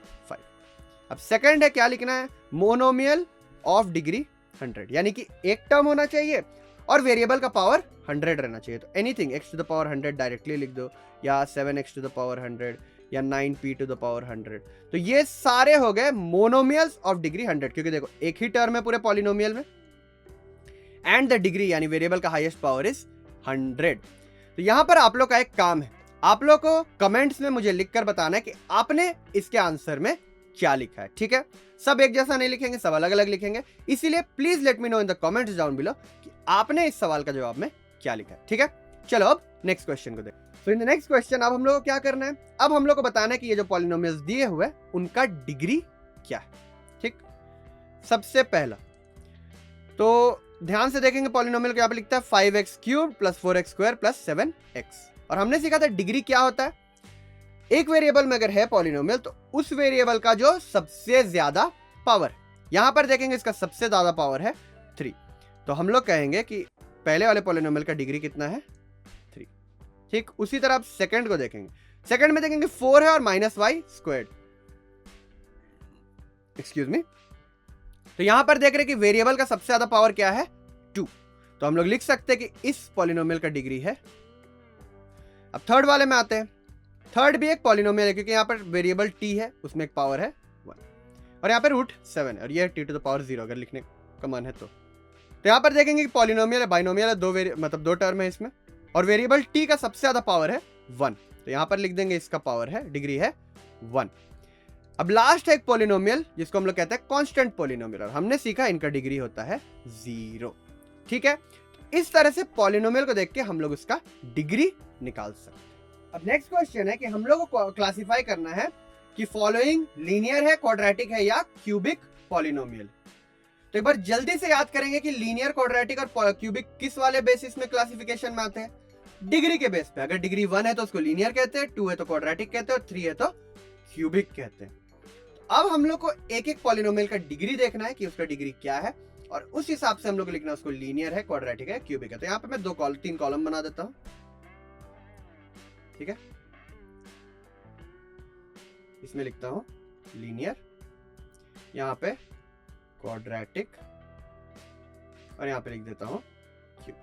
अब सेकंड है, क्या लिखना है, मोनोमियल ऑफ डिग्री 100, यानी कि एक टर्म होना चाहिए और वेरिएबल का पावर 100 रहना चाहिए। तो anything x to the power 100 directly लिख दो, या 7x टू द पावर 100, या 9p टू द पावर 100। तो ये सारे हो गए मोनोमियल्स ऑफ डिग्री 100, क्योंकि देखो एक ही टर्म है पूरे पॉलिनोमियल में, एंड द डिग्री यानी वेरिएबल का हाईएस्ट पावर इज 100। तो यहां पर आप लोग का एक काम है, आप लोग को कमेंट्स में मुझे लिखकर बताना है कि आपने इसके आंसर में क्या लिखा है। ठीक है, सब एक जैसा नहीं लिखेंगे, सब अलग अलग लिखेंगे, इसीलिए please let me know in the comments down below कि आपने इस सवाल का जवाब में क्या लिखा है। ठीक है, चलो अब नेक्स्ट क्वेश्चन को देखो। तो इन द नेक्स्ट क्वेश्चन अब हम लोग को क्या करना है, अब हम लोग को बताना है कि ये जो पॉलिनोमियल्स दिए हुए हैं उनका डिग्री क्या है। ठीक, सबसे पहला तो ध्यान से देखेंगे, पॉलिनोमियल को यहाँ पे लिखता है 5x cube plus 4x square plus 7x, और हमने सीखा था डिग्री क्या होता है, एक वेरिएबल में अगर है पॉलिनोमियल तो उस वेरिएबल का जो सबसे ज्यादा पावर, यहां पर देखेंगे इसका सबसे ज्यादा पावर है 3, तो हम लोग कहेंगे कि पहले वाले पॉलिनोमियल का डिग्री कितना है, 3। ठीक, उसी तरह आप सेकंड को देखेंगे, सेकंड में देखेंगे 4 है और minus y squared, excuse me. तो यहां पर देख रहे कि वेरिएबल का सबसे ज्यादा पावर क्या है, 2, तो हम लोग लिख सकते हैं कि इस पॉलिनोमियल का डिग्री है। अब थर्ड वाले में आते हैं, थर्ड भी एक पॉलिनोमियल है क्योंकि यहाँ पर वेरिएबल t है, उसमें एक पावर है 1, और यहाँ पर रूट 7 है, और ये t टू द पावर 0 अगर लिखने का मन है तो यहाँ पर देखेंगे कि पॉलिनोमियल है, बाइनोमियल है, दो टर्म है इसमें, और वेरिएबल t का सबसे ज्यादा पावर है 1, तो यहाँ पर लिख देंगे इसका पावर है, डिग्री है 1। अब लास्ट है एक पॉलिनोमियल जिसको हम लोग कहते हैं कांस्टेंट पॉलिनोमियल, और हमने सीखा इनका डिग्री होता है 0। ठीक है, इस तरह से पॉलिनोमियल को देख के हम लोग उसका डिग्री निकाल सकते हैं। अब नेक्स्ट क्वेश्चन है कि हम लोग को क्लासिफाई करना है कि फॉलोइंग लीनियर है, क्वाड्रेटिक है, या क्यूबिक पॉलिनोमियल। तो एक बार जल्दी से याद करेंगे कि लीनियर, क्वाड्रेटिक और क्यूबिक किस वाले बेसिस में क्लासिफिकेशन में आते हैं, डिग्री के बेस पे। अगर डिग्री 1 है तो उसको लीनियर कहते हैं, 2 है तो क्वाड्रेटिक कहते हैं, और 3 है तो क्यूबिक कहते हैं। अब हम लोग को एक एक पॉलिनोमियल का डिग्री देखना है कि उसका डिग्री क्या है, और उस हिसाब से हम लोग को लिखना है उसको लीनियर है, क्वाड्रेटिक है, क्यूबिक है। तो यहाँ पे मैं 3 कॉलम बना देता हूं। ठीक है, इसमें लिखता हूं लीनियर, यहां पे क्वाड्रेटिक, और यहां पे लिख देता हूं क्यूब।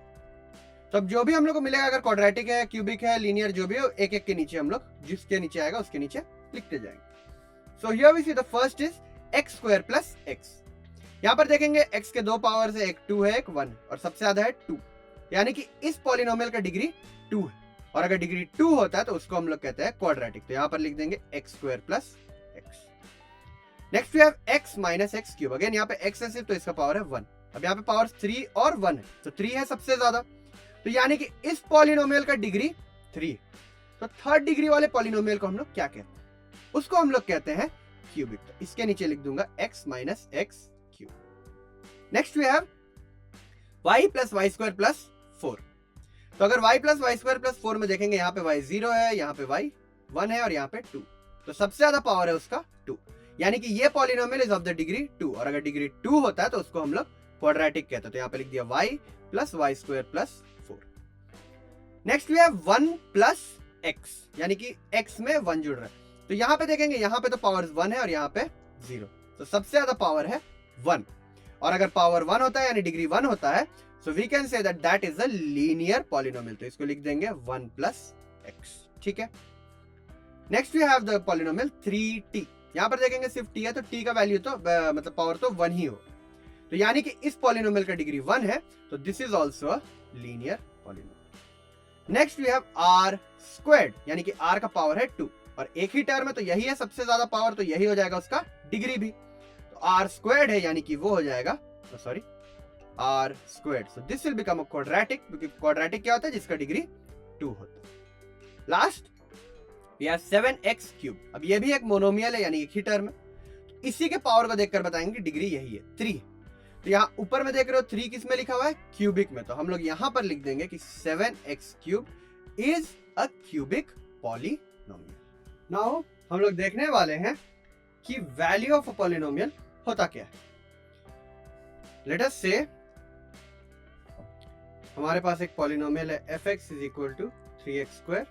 तो अब जो भी हम लोग को मिलेगा, अगर क्वाड्रेटिक है, क्यूबिक है, लीनियर, जो भी हो, एक एक के नीचे हम लोग जिसके नीचे आएगा उसके नीचे लिखते जाएंगे। So here we see the first is x square plus x। यहां पर देखेंगे x के दो पावर्स है, एक 2 है, एक 1, और सबसे ज्यादा है 2, यानी कि इस पॉलिनोमियल का डिग्री 2 है, और अगर डिग्री 2 होता है तो उसको हम लोग कहते हैं क्वाड्रेटिक। तो यहां पर लिख देंगे x square plus x। Next we have x minus x cube. Again यहाँ पे x है सिर्फ, तो इसका पावर है 1। अब यहाँ पे पावर 3 और 1 है, तो 3 है सबसे ज्यादा, तो यानी कि इस पॉलिनोमियल का डिग्री 3। तो थर्ड डिग्री वाले पॉलिनोमियल को हम लोग क्या कहते हैं, उसको हम लोग कहते हैं क्यूबिक। तो इसके नीचे लिख दूंगा x minus x cube. Next we have y plus y square plus 4। तो अगर y plus y square plus 4 में देखेंगे, यहाँ पे y 0 है, यहाँ पे y 1 है, और यहाँ पे 2, तो सबसे ज्यादा पावर है उसका 2, यानी कि ये polynomial is of the degree 2, और अगर डिग्री 2 होता है तो उसको हम लोग क्वाड्रेटिक कहते हैं। तो यहाँ पे लिख दिया y plus y square plus 4। Next we have 1 plus x, यानी कि x में 1 जुड़ रहा है। तो यहाँ पे देखेंगे, यहाँ पे तो पावर 1 है और यहाँ पे 0, तो सबसे ज्यादा पावर है 1, और अगर पावर 1 होता है यानी डिग्री 1 होता है, so we can say that that is a linear polynomial। तो इसको लिख देंगे 1 प्लस x। ठीक है, next we have the polynomial 3t। यहाँ पर देखेंगे सिर्फ t है, तो t का वैल्यू तो मतलब पावर तो 1 ही हो, तो यानी कि इस पॉलिनोमियल का डिग्री 1 है, तो this is also a linear polynomial. Next we have r squared, यानी कि r का पावर है 2, और एक ही टर्म है तो यही है सबसे ज्यादा पावर, तो यही हो जाएगा उसका डिग्री भी। तो r स्क्वायर्ड है, यानी कि वो हो जाएगा, sorry r squared. So this will become a quadratic, क्योंकि quadratic क्या होता है, जिसका डिग्री 2 होता है. Last we have 7x cube. अब ये भी एक मोनोमियल है, यानी एक ही टर्म है. इसी के पावर को देखकर बताएंगे कि डिग्री यही है 3. तो यहाँ ऊपर में देख रहे हो 3 किस में लिखा हुआ है, क्यूबिक में. तो हम लोग यहाँ पर लिख देंगे कि 7x cube is a cubic polynomial. Now हम लोग देखने वाले हैं कि वैल्यू ऑफ अ पॉलिनोमियल होता क्या है. लेट अस से हमारे पास एक पॉलिनोमियल है fx is equal to 3x square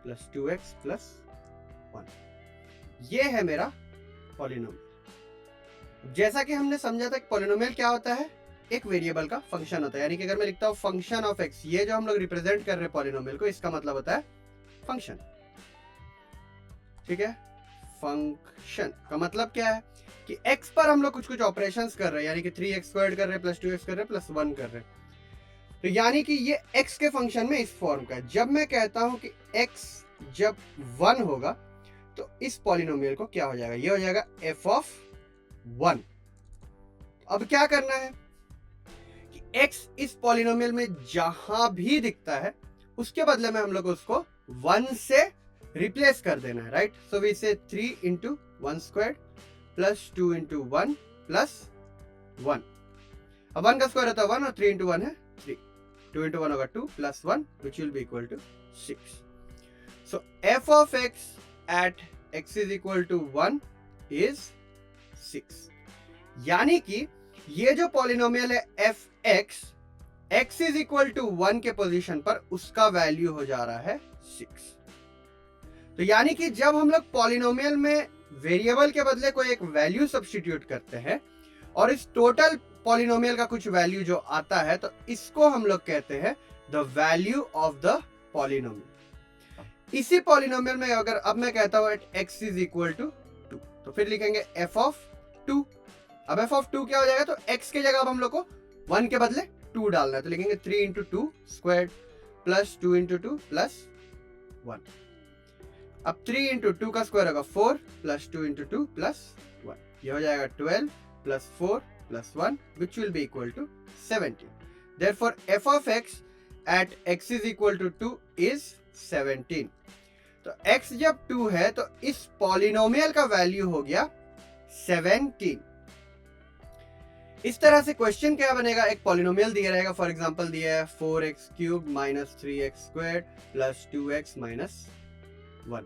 plus 2x plus 1. ये है मेरा पॉलिनोमियल. जैसा कि हमने समझा था कि पॉलिनोमियल क्या होता है, एक वेरिएबल का फंक्शन होता है. यानी कि अगर मैं लिखता हूं फंक्शन ऑफ x, ये जो हम लोग रिप्रेजेंट कर रहे हैं पॉलिनोमियल को, इसका मतलब होता है फंक्शन. ठीक है, फंक्शन का मतलब क्या है कि x पर हम लोग कुछ कुछ ऑपरेशंस कर रहे हैं, यानी कि 3x स्क्वायर्ड कर रहे हैं प्लस 2x कर रहे हैं प्लस 1 कर रहे हैं. तो यानी कि ये x के फंक्शन में इस फॉर्म का है. जब मैं कहता हूं कि x जब 1 होगा तो इस पॉलिनोमियल को क्या हो जाएगा, ये हो जाएगा f ऑफ 1. अब क्या करना है कि x इस पॉलिनोमियल में जहां भी दिखता है उसके बदले में हम लोग उसको 1 से रिप्लेस कर देना है. राइट, सो वी से 3 into 1 square plus 2 into 1 plus 1. अब 1 का स्क्वायर होता है 1 और 3 इंटू 1 है 3. 2 इंटू 1 होगा 2 plus 1 which will be equal to 6. So f of x at x is equal to 1 is 6. यानी कि ये जो पॉलिनोमियल है fx, x is equal to 1 के पोजीशन पर उसका वैल्यू हो जा रहा है 6. तो यानी कि जब हम लोग पॉलिनोमियल में वेरिएबल के बदले कोई एक वैल्यू सब्स्टिट्यूट करते हैं और इस टोटल पॉलिनोमियल का कुछ वैल्यू जो आता है, तो इसको हम लोग कहते हैं the value of the polynomial. इसी पॉलिनोमियल में अगर अब मैं कहता हूं at x is equal to 2, तो फिर लिखेंगे f ऑफ 2. अब f ऑफ 2 क्या हो जाएगा, तो x के जगह अब हम लोग को 1 के बदले 2 डालना है, तो लिखेंगे 3 into 2 square plus 2 into 2 plus 1. अब 3 इंटू 2 का स्क्वायर होगा 4 प्लस 2 इंटू 2 प्लस 1. ये हो जाएगा 12 plus 4 plus 1 which will be equal to 17. Therefore f of x at x is equal to 2 is 17. तो x जब 2 है तो इस पॉलिनोमियल का वैल्यू हो गया 17. इस तरह से क्वेश्चन क्या बनेगा, एक पॉलिनोमियल दिया रहेगा, फॉर एग्जांपल दिया है 4x cube minus 3x square plus 2x minus 1,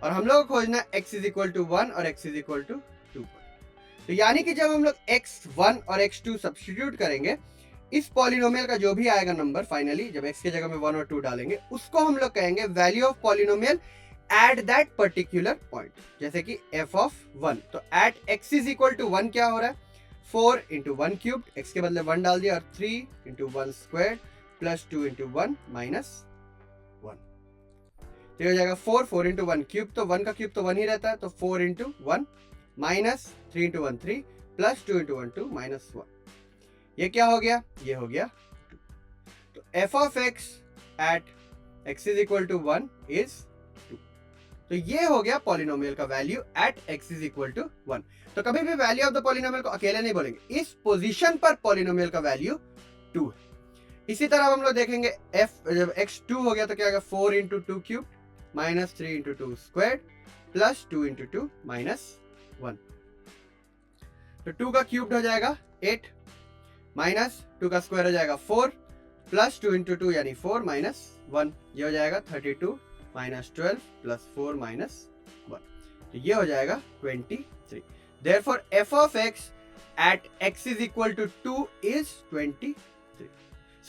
और हम लोग को खोजना है x इज इक्वल टू 1 और x इज इक्वल टू 2 पर. तो यानी कि जब हम लोग x1 और x2 सब्स्टिट्यूट करेंगे, इस पॉलिनोमियल का जो भी आएगा नंबर फाइनली, जब x के जगह में 1 और 2 डालेंगे, उसको हम लोग कहेंगे value of polynomial at that particular point. जैसे कि f ऑफ 1, तो at x is equal to 1 क्या हो रहा है, 4 इंटू 1 क्यूब, x के बदले 1 डाल दिया, और 3 into 1 square plus 2 into 1 minus 1. तो हो जाएगा 4 इंटू 1 क्यूब, तो 1 का क्यूब तो 1 ही रहता है, तो 4 into 1 minus 3 into 1 3 plus 2 into 1 2 minus 1. ये क्या हो गया, ये हो गया 2. तो f of x at x is equal to 1 is 2. तो ये हो गया पॉलिनोमियल का value at x is equal to 1. तो कभी भी वैल्यू ऑफ द पॉलिनोमियल को अकेले नहीं बोलेंगे, इस पोजीशन पर पॉलिनोमियल का वैल्यू 2 है. इसी तरह हम लोग देखेंगे f जब x 2 हो गया तो क्या होगा, 4 into 2 cube minus 3 into 2 square plus 2 into 2 minus 1. तो 2 का क्यूब हो जाएगा 8 माइनस 2 का स्क्वायर हो जाएगा 4 प्लस 2 इंटू 2 यानी 4 माइनस 1. ये हो जाएगा 32 माइनस 12 प्लस 4 माइनस 1. तो ये हो जाएगा 23. Therefore f of x at x is equal to 2 is 23.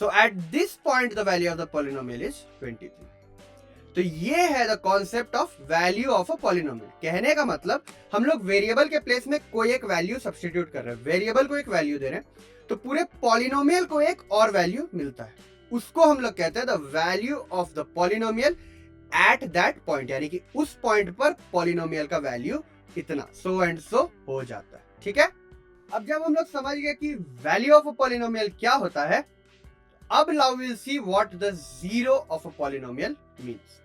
So at this point the value of the polynomial is 23. तो ये है the concept of value of a polynomial. कहने का मतलब हम लोग वेरिएबल के प्लेस में कोई एक वैल्यू सब्स्टिट्यूट कर रहे हैं, वेरिएबल को एक वैल्यू दे रहे हैं, तो पूरे पॉलिनोमियल को एक और वैल्यू मिलता है, उसको हम लोग कहते हैं the value of the polynomial at that point. यानी कि उस पॉइंट पर पॉलिनोमियल का वैल्यू इतना सो एंड सो हो जाता है. ठीक है, अब जब हम लोग समझ गए कि वैल्यू ऑफ अ पॉलिनोमियल क्या होता है, अब now will see what the zero of a polynomial means.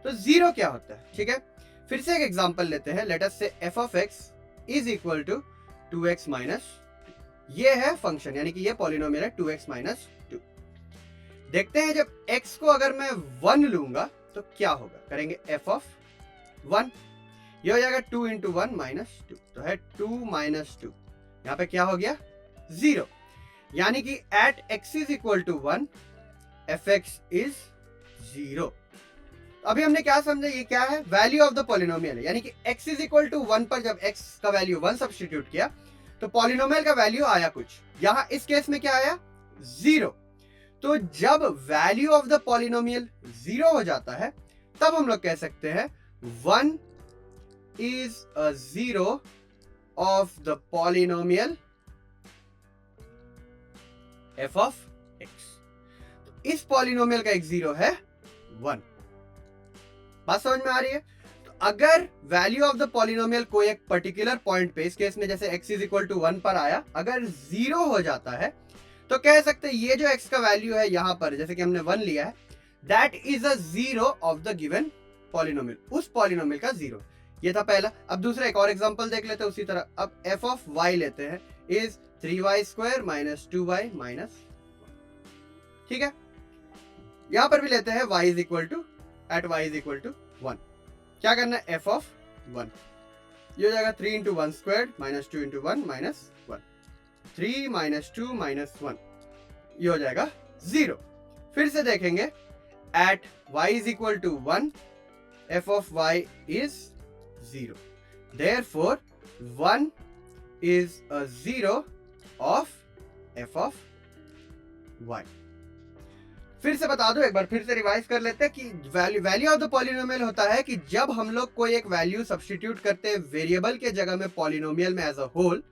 तो जीरो क्या होता है, ठीक है. फिर से एक एग्जांपल लेते हैं. Late us say f of x is equal to 2x minus 2. ये है फंक्शन, यानी कि ये पॉलिनोमियल है 2x माइनस 2। देखते हैं जब x को अगर मैं 1 लूंगा तो क्या होगा। करेंगे f ऑफ 1, ये हो जाएगा 2 इंटू 1 माइनस 2, तो है 2 माइनस 2, यहाँ पे क्या हो गया 0, यानी कि at x is equal to 1 fx is 0। अभी हमने क्या समझा, ये क्या है, वैल्यू ऑफ द पॉलिनोमियल है, यानी कि x इज इक्वल टू 1 पर जब x का वैल्यू 1 सब्स्टिट्यूट किया तो पॉलिनोमियल का वैल्यू आया कुछ, यहां इस केस में क्या आया 0। तो जब वैल्यू ऑफ द पॉलिनोमियल 0 हो जाता है तब हम लोग कह सकते हैं 1 is a zero of the polynomial f of x। तो इस पॉलिनोमियल का एक जीरो है 1। बात समझ में आ रही है। तो अगर वैल्यू ऑफ द पॉलिनोमियल कोई एक पर्टिकुलर पॉइंट पे, इस केस में जैसे x इज इक्वल टू 1 पर आया, अगर 0 हो जाता है तो कह सकते हैं ये जो x का वैल्यू है यहां पर, जैसे कि हमने 1 लिया है, that is a zero of the given polynomial, उस पॉलिनोमियल का जीरो। ये था पहला। अब दूसरा एक और एग्जांपल देख लेते हैं उसी तरह। अब f ऑफ y लेते हैं, is 3y square minus 2y minus, ठीक है। यहां पर भी लेते हैं y is equal to, at y is equal to 1। क्या करना है, f ऑफ 1, ये हो जाएगा 3 into 1 square minus 2 into 1 minus 1, 3 minus 2 minus 1, ये हो जाएगा 0। फिर से देखेंगे, at y is equal to 1 f of y is 0, therefore 1 is a zero of f of y। फिर से बता दो एक बार, फिर से रिवाइज कर लेते हैं कि वैल्यू ऑफ द पॉलिनोमियल होता है कि जब हम लोग कोई एक वैल्यू सब्स्टिट्यूट करते हैं वेरिएबल के जगह में पॉलिनोमियल में एज अ होल,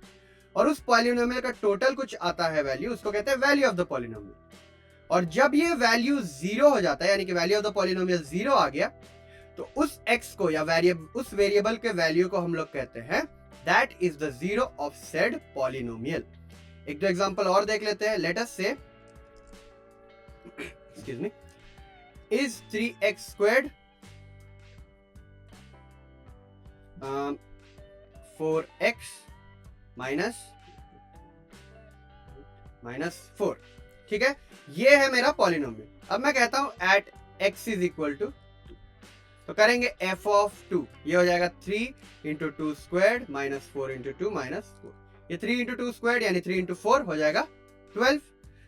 और उस पॉलिनोमियल का टोटल कुछ आता है वैल्यू, उसको कहते हैं वैल्यू ऑफ द पॉलिनोमियल। और जब ये वैल्यू 0 हो जाता है, यानी कि वैल्यू ऑफ द पॉलिनोमियल 0 आ गया, तो उस x को या उस वेरिएबल के वैल्यू को हम लोग कहते हैं that is the zero of said polynomial. एक दो एग्जांपल और देख लेते हैं। लेट अस से, excuse me, is 3x squared 4x minus 4, ठीक है, ये है मेरा पॉलिनोमियल। अब मैं कहता हूं at x is equal to, तो करेंगे f ऑफ 2, ये हो जाएगा 3 into 2 squared minus 4 into 2 minus 4, ये 3 इंटू 2 स्क्वायर्ड यानी 3 इंटू 4 हो जाएगा 12,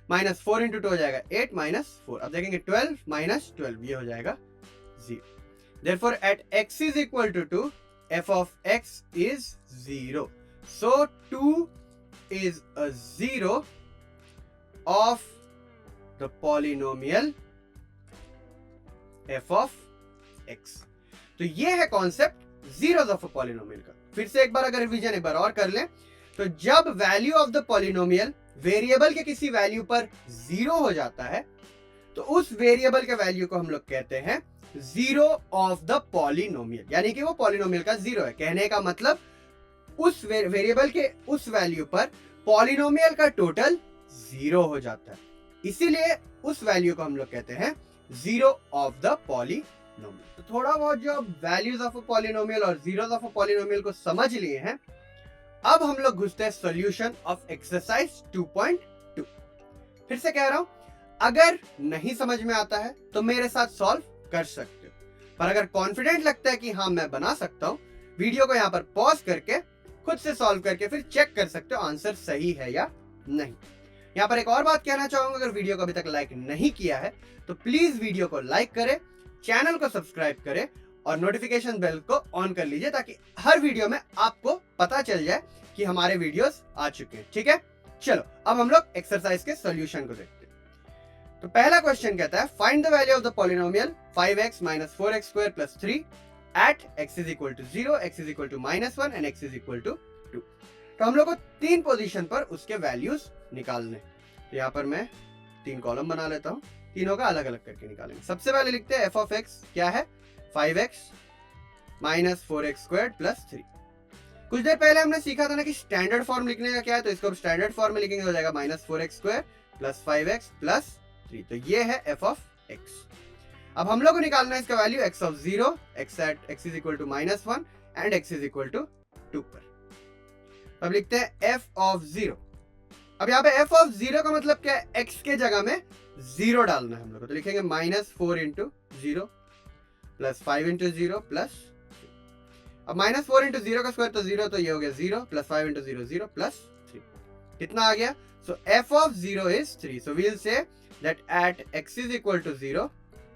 माइनस 4 इंटू 2 हो जाएगा 8 माइनस 4। अब देखेंगे 12 माइनस 12, ये हो जाएगा 0। Therefore at x is equal to 2, f of x is 0. So 2 is a zero of the polynomial f of x। तो ये है concept zeros of a polynomial का। फिर से एक बार अगर रिवीजन एक बार और कर लें, तो जब value of the polynomial variable के किसी वैल्यू पर 0 हो जाता है तो उस वेरिएबल के वैल्यू को हम लोग कहते हैं जीरो ऑफ द पॉलिनोमियल, यानी कि वो पॉलिनोमियल का जीरो है। कहने का मतलब उस वेरिएबल के उस वैल्यू पर पॉलिनोमियल का टोटल 0 हो जाता है, इसीलिए उस वैल्यू को हम लोग कहते हैं जीरो ऑफ द पॉलिनोमियल। तो थोड़ा बहुत जो वैल्यूज ऑफ अ पॉलिनोमियल और जीरोस ऑफ अ पॉलिनोमियल को समझ लिए हैं, अब हम लोग घुसते हैं सॉल्यूशन ऑफ एक्सरसाइज 2.2। फिर से कह रहा हूं, अगर नहीं समझ में आता है तो मेरे साथ सॉल्व कर सकते हो, पर अगर कॉन्फिडेंट लगता है कि हाँ मैं बना सकता हूं, वीडियो को यहां पर पॉज करके खुद से सॉल्व करके फिर चेक कर सकते हो आंसर सही है या नहीं। यहां पर एक और बात कहना चाहूंगा, अगर वीडियो को अभी तक लाइक नहीं किया है तो प्लीज वीडियो को लाइक करें, चैनल को सब्सक्राइब करें और नोटिफिकेशन बेल को ऑन कर लीजिए ताकि हर वीडियो में आपको पता चल जाए कि हमारे वीडियोस आ चुके हैं। ठीक है, चलो अब हम लोग एक्सरसाइज के सॉल्यूशन को देखते हैं। तो पहला क्वेश्चन कहता है find the value of the polynomial 5x minus 4x square plus 3 at x is equal to 0, x is equal to -1 and x is equal to 2। तो हम लोग को 3 पोजीशन पर उसके वैल्यूज निकालने। तो यहाँ पर मैं 3 कॉलम बना लेता हूँ, तीनों का अलग अलग करके निकालेंगे। सबसे पहले लिखते हैं f ऑफ x क्या है, 5x minus 4x square plus 3। कुछ देर पहले हमने सीखा था ना कि स्टैंडर्ड फॉर्म लिखने का क्या है, तो इसको स्टैंडर्ड फॉर्म में लिखेंगे, हो जाएगा minus 4x square plus 5x plus 3। तो ये है f ऑफ x। अब हम लोग को निकालना है इसका value x of 0, x at x is equal to -1 and x is equal to 2 पर। अब लिखते हैं f ऑफ 0, अब यहाँ पे एफ ऑफ जीरो का मतलब क्या है, एक्स के जगह में जीरो डालना है हम लोग को, तो लिखेंगे -4 into zero plus 5 into zero plus, अब -4 इंटू जीरो का स्क्वायर तो जीरो, तो ये हो गया zero plus 5 into zero zero plus 3, कितना आ गया? So F of zero is 3. So we'll say that at x is equal to 0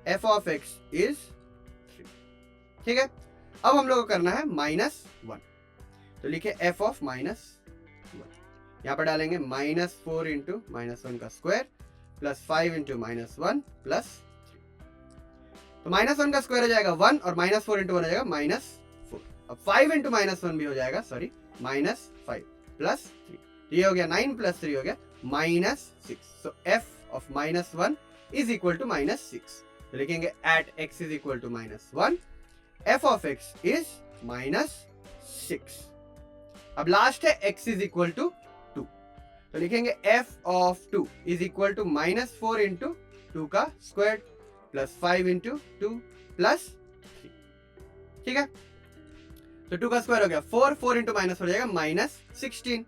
F of x is 3. ठीक है, अब हम लोग को करना है -1, तो लिखे एफ ऑफ -1, यहाँ पर डालेंगे -4 इंटू -1 का स्क्वायर प्लस 5 इंटू -1 प्लस 3, तो -1 का स्क्वायर हो जाएगा 1 और -4 इंटू 1 हो जाएगा -4. अब 5 इंटू -1 भी हो जाएगा, सॉरी -5 प्लस 3, तो ये हो गया 9 प्लस 3 हो गया -6. So F of -1 is equal to -6, तो लिखेंगे at x is equal to -1 F of x is -6. अब लास्ट है x इज इक्वल टू 2, तो लिखेंगे f of 2 is equal to -4 into 2 का स्क्वायर प्लस 5 इंटू 2 प्लस 3. ठीक है, तो 2 का स्क्वायर हो गया 4, 4 इंटू माइनस हो जाएगा -16.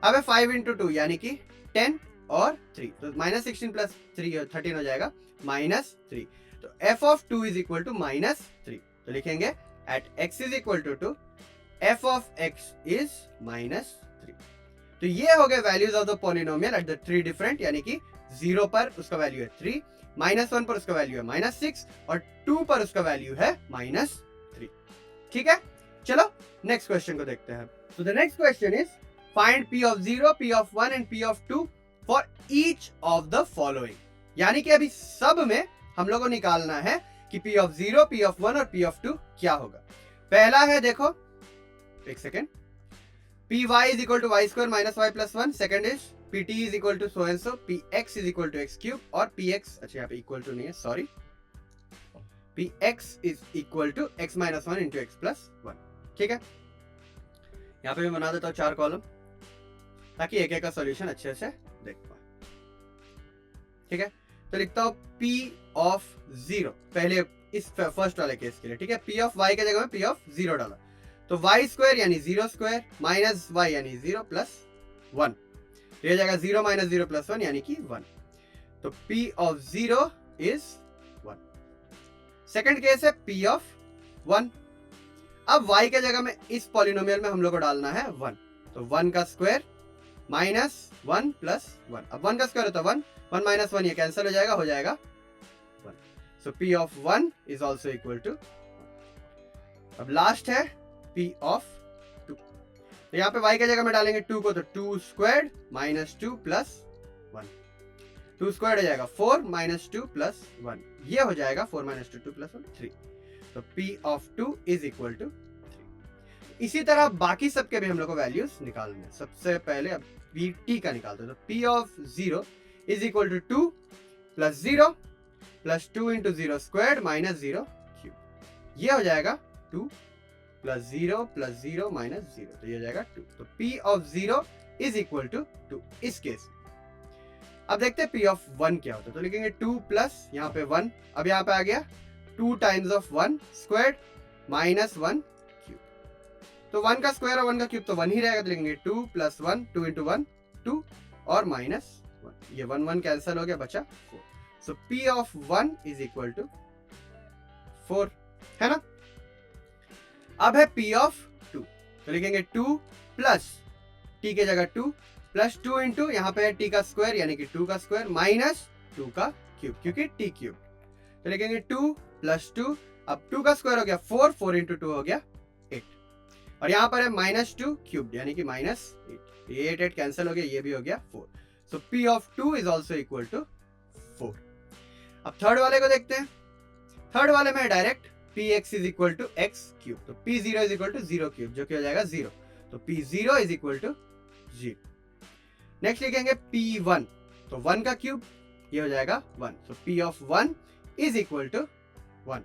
अब है 5 इंटू 2 यानी कि 10 और 3, तो -16 प्लस 3 13 हो जाएगा -3. तो f of 2 is equal to -3, तो लिखेंगे at x is equal to 2 f of x is -3. तो ये हो गए values of the polynomial at the 3 different, यानी कि 0 पर उसका वैल्यू है 3, -1 पर उसका वैल्यू है -6 और 2 पर उसका वैल्यू है -3. ठीक है, चलो नेक्स्ट क्वेश्चन को देखते हैं. So the next question is find p of 0, p of 1 and p of 2 for each of the following. यानी कि अभी सब में हम लोगों को निकालना है कि p ऑफ 0, p ऑफ 1 और p ऑफ 2 क्या होगा. पहला है, देखो एक second, py is equal to y square minus y plus 1. Second is pt is equal to so and so, px is equal to x cube और px, अच्छा यहाँ पे इक्वल टू नहीं है, sorry, px is equal to x minus 1 into x plus 1. ठीक है, यहाँ पे मैं बना देता हूँ 4 कॉलम ताकि एक एक का सॉल्यूशन अच्छे से देख पाए. ठीक है, तो लिखता हूँ p ऑफ 0 पहले इस फर्स्ट वाले केस के लिए. ठीक है, p ऑफ y के जगह में p ऑफ 0 डाला, तो y स्क्वायर यानी 0 स्क्वायर माइनस y यानी 0 प्लस 1, तो ये जाएगा 0 माइनस 0 प्लस 1 यानी कि 1. तो p of 0 is 1. Second case है p ऑफ 1. अब y के जगह में इस पॉलिनोमियल में हम लोग को डालना है 1, तो 1 का स्क्वायर माइनस 1 प्लस 1. अब 1 का स्क्वायर होता है 1, 1 माइनस 1 ये कैंसिल हो जाएगा 1. So p of 1 is also equal to. अब लास्ट है p ऑफ 2, तो यहाँ पे y के जगह में डालेंगे 2 को, तो 2 स्क्वायर्ड माइनस 2 प्लस 1, 2 स्क्वायर्ड हो जाएगा 4 माइनस 2 प्लस 1, ये हो जाएगा 4 माइनस 2 2 प्लस 1 3. तो p of 2 is equal to 3. इसी तरह बाकी सबके भी हम लोग को वैल्यूज निकालने हैं. सबसे पहले अब pt का निकालते हैं, तो p of 0 is equal to 2 plus 0 plus 2 into 0 squared minus 0 cube, ये हो जाएगा 2 प्लस 0 माइनस 0, तो ये हो जाएगा 2. तो p of 0 is equal to 2 इस केस में. अब देखते हैं p ऑफ 1 क्या होता है, तो लिखेंगे 2 प्लस यहाँ पे 1, अब यहाँ पे आ गया 2 times of 1 squared minus 1 cube, तो 1 का स्क्वायर और 1 का क्यूब तो 1 ही रहेगा, तो लिखेंगे 2 प्लस 1, 2 इंटू 1 2 और माइनस 1, ये 1 1 कैंसिल हो गया, बचा 4. So p of 1 is equal to 4, है ना. अब है p ऑफ 2, तो लिखेंगे 2 प्लस t के जगह 2 प्लस 2 इंटू यहाँ पे है t का स्क्वायर यानी कि 2 का स्क्वायर माइनस 2 का क्यूब, क्योंकि t क्यूब, तो लिखेंगे 2 प्लस 2, अब 2 का स्क्वायर हो गया 4, 4 इंटू 2 हो गया 8, और यहाँ पर है माइनस 2 क्यूब यानी कि माइनस 8, ये 8 कैंसिल हो गया, ये भी हो गया 4. So p of 2 is also equal to 4. अब थर्ड वाले को देखते हैं. थर्ड वाले में direct px is equal to x cube, तो p0 is equal to 0 cube जो कि हो जाएगा 0, तो p0 is equal to 0. Next लिखेंगे p1, तो 1 का क्यूब ये हो जाएगा 1, तो p of 1 is equal to 1.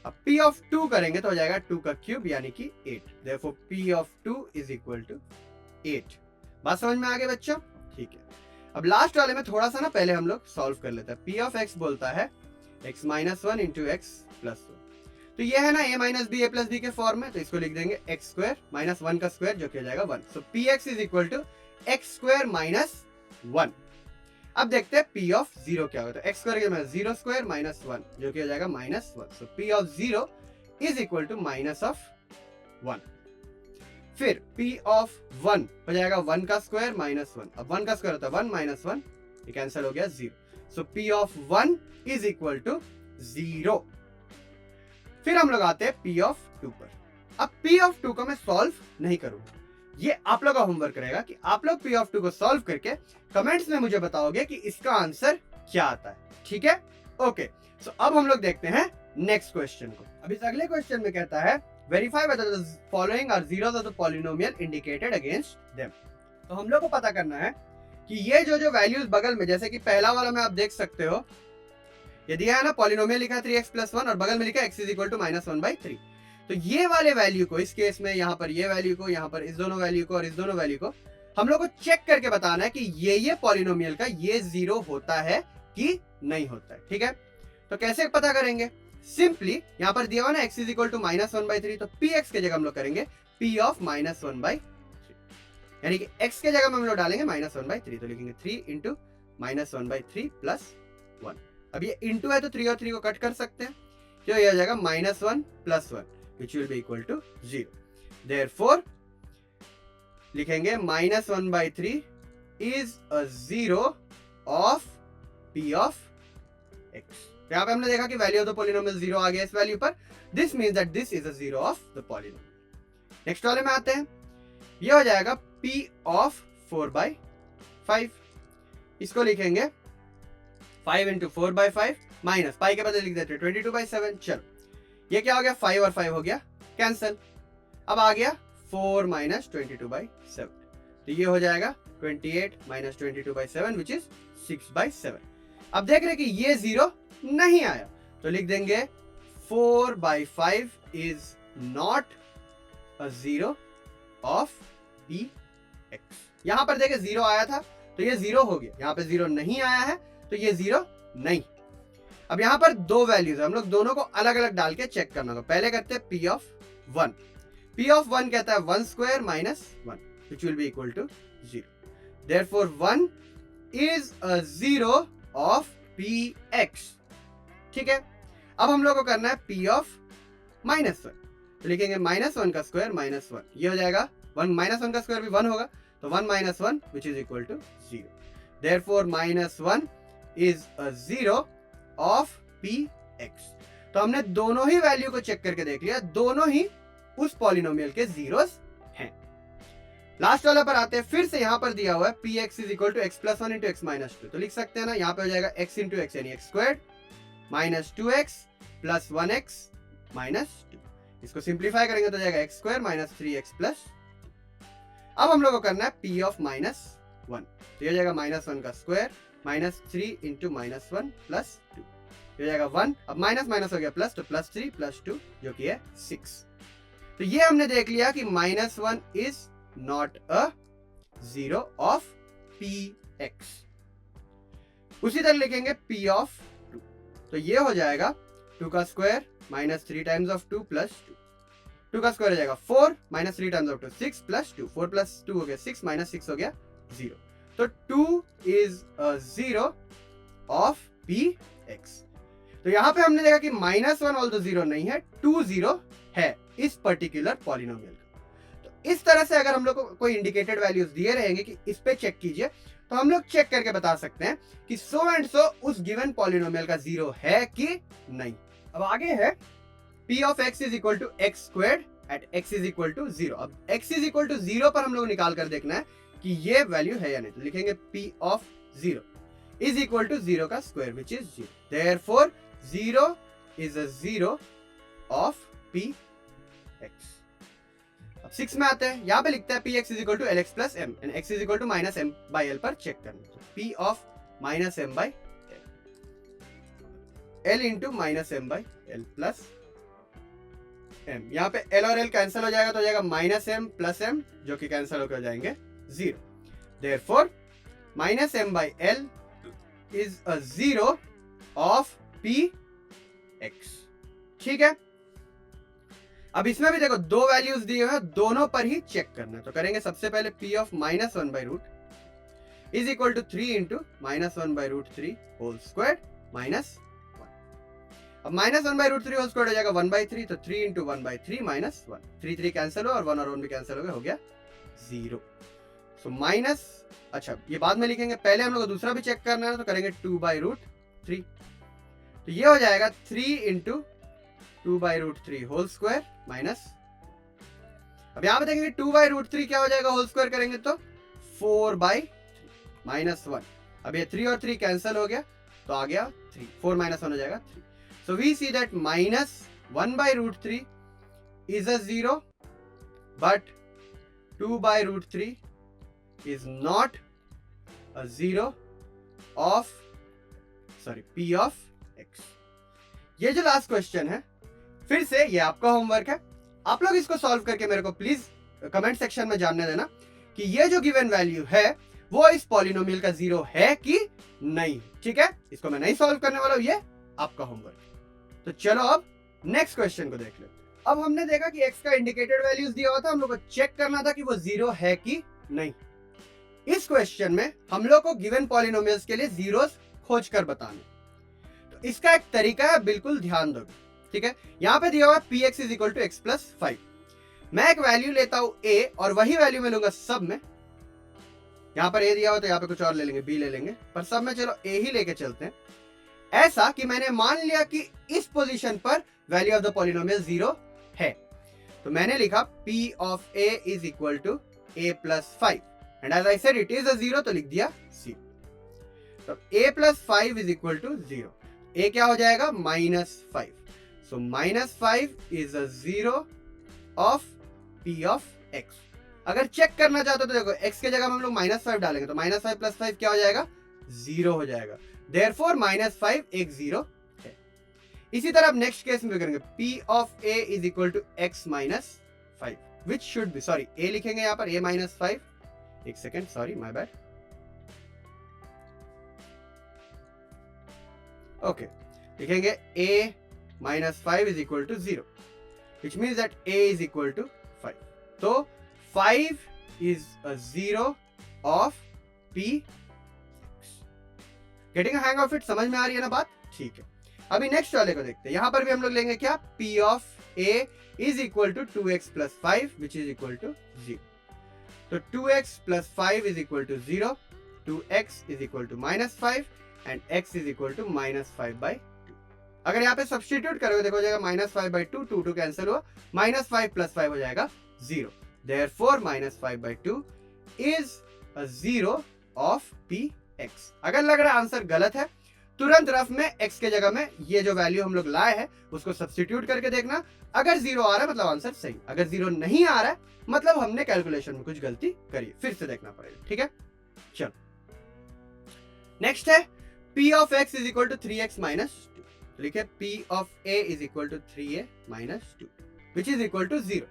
अब p ऑफ 2 करेंगे तो हो जाएगा 2 का क्यूब यानी कि 8, therefore p of 2 is equal to 8. बात समझ में आ गई बच्चों? ठीक है, अब लास्ट वाले में थोड़ा सा ना पहले हम लोग सॉल्व कर लेते हैं. p ऑफ x बोलता है x minus 1 into x plus 1, तो ये है ना a minus b a plus b के फॉर्म में, तो इसको लिख देंगे एक्स स्क्वायर माइनस 1 का स्क्वायर जो कि हो जाएगा 1. So P X is equal to X square minus 1. अब देखते हैं पी ऑफ जीरो क्या होता है. एक्स स्क्वायर के जीरो स्क्वायर माइनस 1 जो कि हो जाएगा minus 1. So p of zero is equal to minus of 1. फिर p ऑफ 1 हो जाएगा 1 का स्क्वायर माइनस 1. अब 1 का स्क्वायर होता है 1 माइनस 1, ये कैंसिल हो गया 0. So p of 1 is equal to 0. फिर हम लोग आते हैं p ऑफ 2 पर. अब p ऑफ 2 को मैं सॉल्व नहीं करूंगा, ये आप लोग का होमवर्क रहेगा कि आप लोग p ऑफ 2 को सॉल्व करके कमेंट्स में मुझे बताओगे कि इसका आंसर क्या आता है. ठीक है, ओके. सो अब हम लोग देखते हैं नेक्स्ट क्वेश्चन को. अब इस अगले क्वेश्चन में कहता है verify whether the following are zeros of the polynomial indicated against them. तो हम लोग को पता करना है कि ये जो वैल्यूज बगल में, जैसे कि पहला वाला में आप देख सकते हो, ये दिया है ना पॉलिनोमियल लिखा है 3x + 1 और बगल में लिखा है x = -1/3. तो ये वाले वैल्यू को, इस केस में यहाँ पर ये वैल्यू को, यहाँ पर इस दोनों वैल्यू को और इस दोनों वैल्यू को हम लोग को चेक करके बताना है कि ये पॉलिनोमियल का ये जीरो होता है कि नहीं होता है. ठीक है, तो कैसे पता करेंगे? सिंपली यहाँ पर दिया हुआ ना x = -1/3, तो px के जगह हम लोग करेंगे p ऑफ -1/3, यानी कि x के जगह में हम लोग डालेंगे -1/3, तो लिखेंगे 3 × -1/3 + 1. अब ये इंटू है तो 3 और 3 को कट कर सकते हैं, तो ये हो जाएगा -1 + 1 which will be equal to 0. Therefore लिखेंगे -1/3 is a zero of p of x. यहाँ पे हमने देखा कि वैल्यू ऑफ द पॉलिनोमियल 0 आ गया इस वैल्यू पर. This means that this is a zero of the polynomial. Next वाले में आते हैं, ये हो जाएगा p ऑफ 4/5. इसको लिखेंगे 5 × 4/5 माइनस पाई के बदले लिख देते हैं 22/7. चलो ये क्या हो गया, 5 और 5 हो गया कैंसिल. अब आ गया 4 - 22/7, तो ये हो जाएगा 28 - 22/7 विच इज 6/7. अब देख रहे हैं कि ये जीरो नहीं आया, तो लिख देंगे 4/5 is not a zero of px. यहां पर देखिए जीरो आया था तो ये जीरो हो गया, यहां पे जीरो नहीं आया है तो ये जीरो नहीं. अब यहां पर दो वैल्यूज है, हम लोग दोनों को अलग अलग डाल के चेक करना होगा. पहले करते हैं p ऑफ 1. p ऑफ 1 कहता है 1 square minus 1 which will be equal to 0. Therefore 1 is a zero of px. ठीक है, अब हम लोग को करना है p ऑफ -1, तो लिखेंगे -1 का स्क्वायर -1, ये हो जाएगा 1 -1 का स्क्वायर भी 1 होगा, तो 1 - 1 which is equal to 0. Therefore -1 is a zero of px. तो हमने दोनों ही वैल्यू को चेक करके देख लिया, दोनों ही उस पॉलिनोमियल के जीरोस हैं. लास्ट वाला पर आते हैं, फिर से यहां पर दिया हुआ है px = x + 1 × x - 2, तो लिख सकते हैं ना, यहां पे हो जाएगा x × x यानी x² -2x + 1x - 2. इसको सिंप्लीफाई करेंगे तो जाएगा x² - 3x + 2. अब हम लोग को करना है p ऑफ -1, तो ये हो जाएगा -1 का स्क्वायर -3 × -1 + 2, ये हो जाएगा 1. अब माइनस माइनस हो गया प्लस, तो +3 + 2 जो कि है 6. तो ये हमने देख लिया कि -1 is not a zero of px. उसी तरह लिखेंगे p ऑफ 2, तो ये हो जाएगा 2 का स्क्वायर -3 टाइम्स ऑफ 2 + 2. 2 का स्क्वायर हो जाएगा 4 -3 टाइम्स ऑफ 2 6 + 2, 4 + 2 हो गया 6 -6 हो गया 0. तो 2 is a zero of px. तो यहां पे हमने देखा कि -1 ऑल्दो जीरो नहीं है, 2 जीरो है इस पर्टिकुलर पॉलिनोमियल का. तो इस तरह से अगर हम लोग को कोई इंडिकेटेड वैल्यूज दिए रहेंगे कि इस पे चेक कीजिए, तो हम लोग चेक करके बता सकते हैं कि सो एंड सो उस गिवन पॉलिनोमियल का जीरो है कि नहीं. अब आगे है p of x = x² at x = 0. अब x = 0 पर हम लोग निकाल कर देखना है कि ये वैल्यू है या नहीं, तो लिखेंगे p of 0 is equal to 0 का square which is 0. Therefore 0 is a zero of px. अब 6 में आते हैं, यहां पे लिखते हैं px = lx + m and x = -m/l पर चेक करना. तो p of -m/l, l into -m/l plus m. यहाँ पे l और l कैंसिल हो जाएगा, तो हो जाएगा -m + m जो कि कैंसिल होकर हो जाएंगे 0. Therefore -m/l is a zero of px. ठीक है, अब इसमें भी देखो दो वैल्यूज दिए हुए हैं, दोनों पर ही चेक करना है। तो करेंगे सबसे पहले p of minus one by root is equal to 3 इंटू minus one by root 3 whole square minus 1। अब minus one by root 3 whole square हो जाएगा 1/3, तो 3 इंटू 1/3 माइनस 1, 3 3 कैंसिल हो और 1 और 1 भी कैंसिल हो गया, हो गया 0। सो माइनस, अच्छा ये बाद में लिखेंगे, पहले हम लोग को दूसरा भी चेक करना है, तो करेंगे 2 बाई रूट 3, तो ये हो जाएगा 3 into 2 by root 3 whole square minus, अब यहां पे देखेंगे 2 बाई रूट 3 क्या हो जाएगा, होल स्क्वायर करेंगे तो 4 बाई माइनस 1। अब ये 3 और 3 कैंसिल हो गया, तो आ गया 3, 4 माइनस 1 हो जाएगा 3। So we see that minus 1 by root 3 is a 0, but 2 by root 3 is not a 0 of p of x। ये जो लास्ट क्वेश्चन है, फिर से ये आपका होमवर्क है, आप लोग इसको सॉल्व करके मेरे को प्लीज कमेंट सेक्शन में जानने देना कि ये जो गिवन वैल्यू है वो इस पॉलिनोमियल का 0 है कि नहीं। ठीक है, इसको मैं नहीं सॉल्व करने वाला हूं, ये आपका होमवर्क। तो चलो अब नेक्स्ट क्वेश्चन को देख लेते हैं। अब हमने देखा कि x का इंडिकेटेड वैल्यूज दिया हुआ था, हम लोग को चेक करना था कि वो 0 है कि नहीं। इस क्वेश्चन में हम लोग को गिवन पॉलिनोमियल्स के लिए जीरोस खोज कर बताने, तो इसका एक तरीका है, बिल्कुल ध्यान दो। ठीक है, यहां पे दिया हुआ है px is equal to x plus 5। मैं एक वैल्यू लेता हूं a और वही वैल्यू में लूंगा सब में। यहां पर a दिया हुआ तो यहां पे कुछ और ले लेंगे, b ले लेंगे, पर सब में चलो a ही लेके चलते हैं। ऐसा कि मैंने मान लिया कि इस पोजीशन पर वैल्यू ऑफ द पॉलिनोमियल 0 है, तो मैंने लिखा p of a is equal to a plus 5 and as I said it is a 0, तो लिख दिया 0। तो a plus 5 is equal to 0, a क्या हो जाएगा minus 5, so minus 5 is a 0 of p of x। अगर चेक करना चाहते हो तो देखो x के जगह में हम लोग माइनस 5 डालेंगे, तो माइनस 5 प्लस 5 क्या हो जाएगा, 0 हो जाएगा। देयरफॉर माइनस 5 एक 0 है। इसी तरह अब नेक्स्ट केस में करेंगे p of a is equal to x minus 5 which should be, sorry a लिखेंगे यहाँ पर a माइनस 5, एक second, sorry my bad. Okay, लिखेंगे a minus 5 is equal to 0 which means that a is equal to 5। तो 5 is a 0 of p। Getting hang of it, समझ में आ रही है ना बात? ठीक है, अभी नेक्स्ट वाले को देखते हैं। यहां पर भी हम लोग लेंगे क्या, p of a is equal to 2x plus 5 which is equal to 0। तो 2x plus 5 is equal to 0, 2x is equal to minus 5 and x is equal to minus 5 by 2। अगर यहाँ पे सब्सटीट्यूट करोगे देखो हो जाएगा माइनस 5 बाई 2, 2 कैंसिल हुआ, माइनस 5 प्लस 5 हो जाएगा 0। Therefore minus 5 by 2 is a 0 of px। अगर लग रहा है आंसर गलत है, तुरंत रफ में x के जगह में ये जो वैल्यू हम लोग लाए हैं उसको सब्सटीट्यूट करके देखना। अगर 0 आ रहा है मतलब आंसर सही, अगर 0 नहीं आ रहा है मतलब हमने कैलकुलेशन में कुछ गलती करी, फिर से देखना पड़ेगा। ठीक है, चलो नेक्स्ट है p of x is equal to 3x minus 2। लिखे p of a is equal to 3a minus 2 which is equal to 0।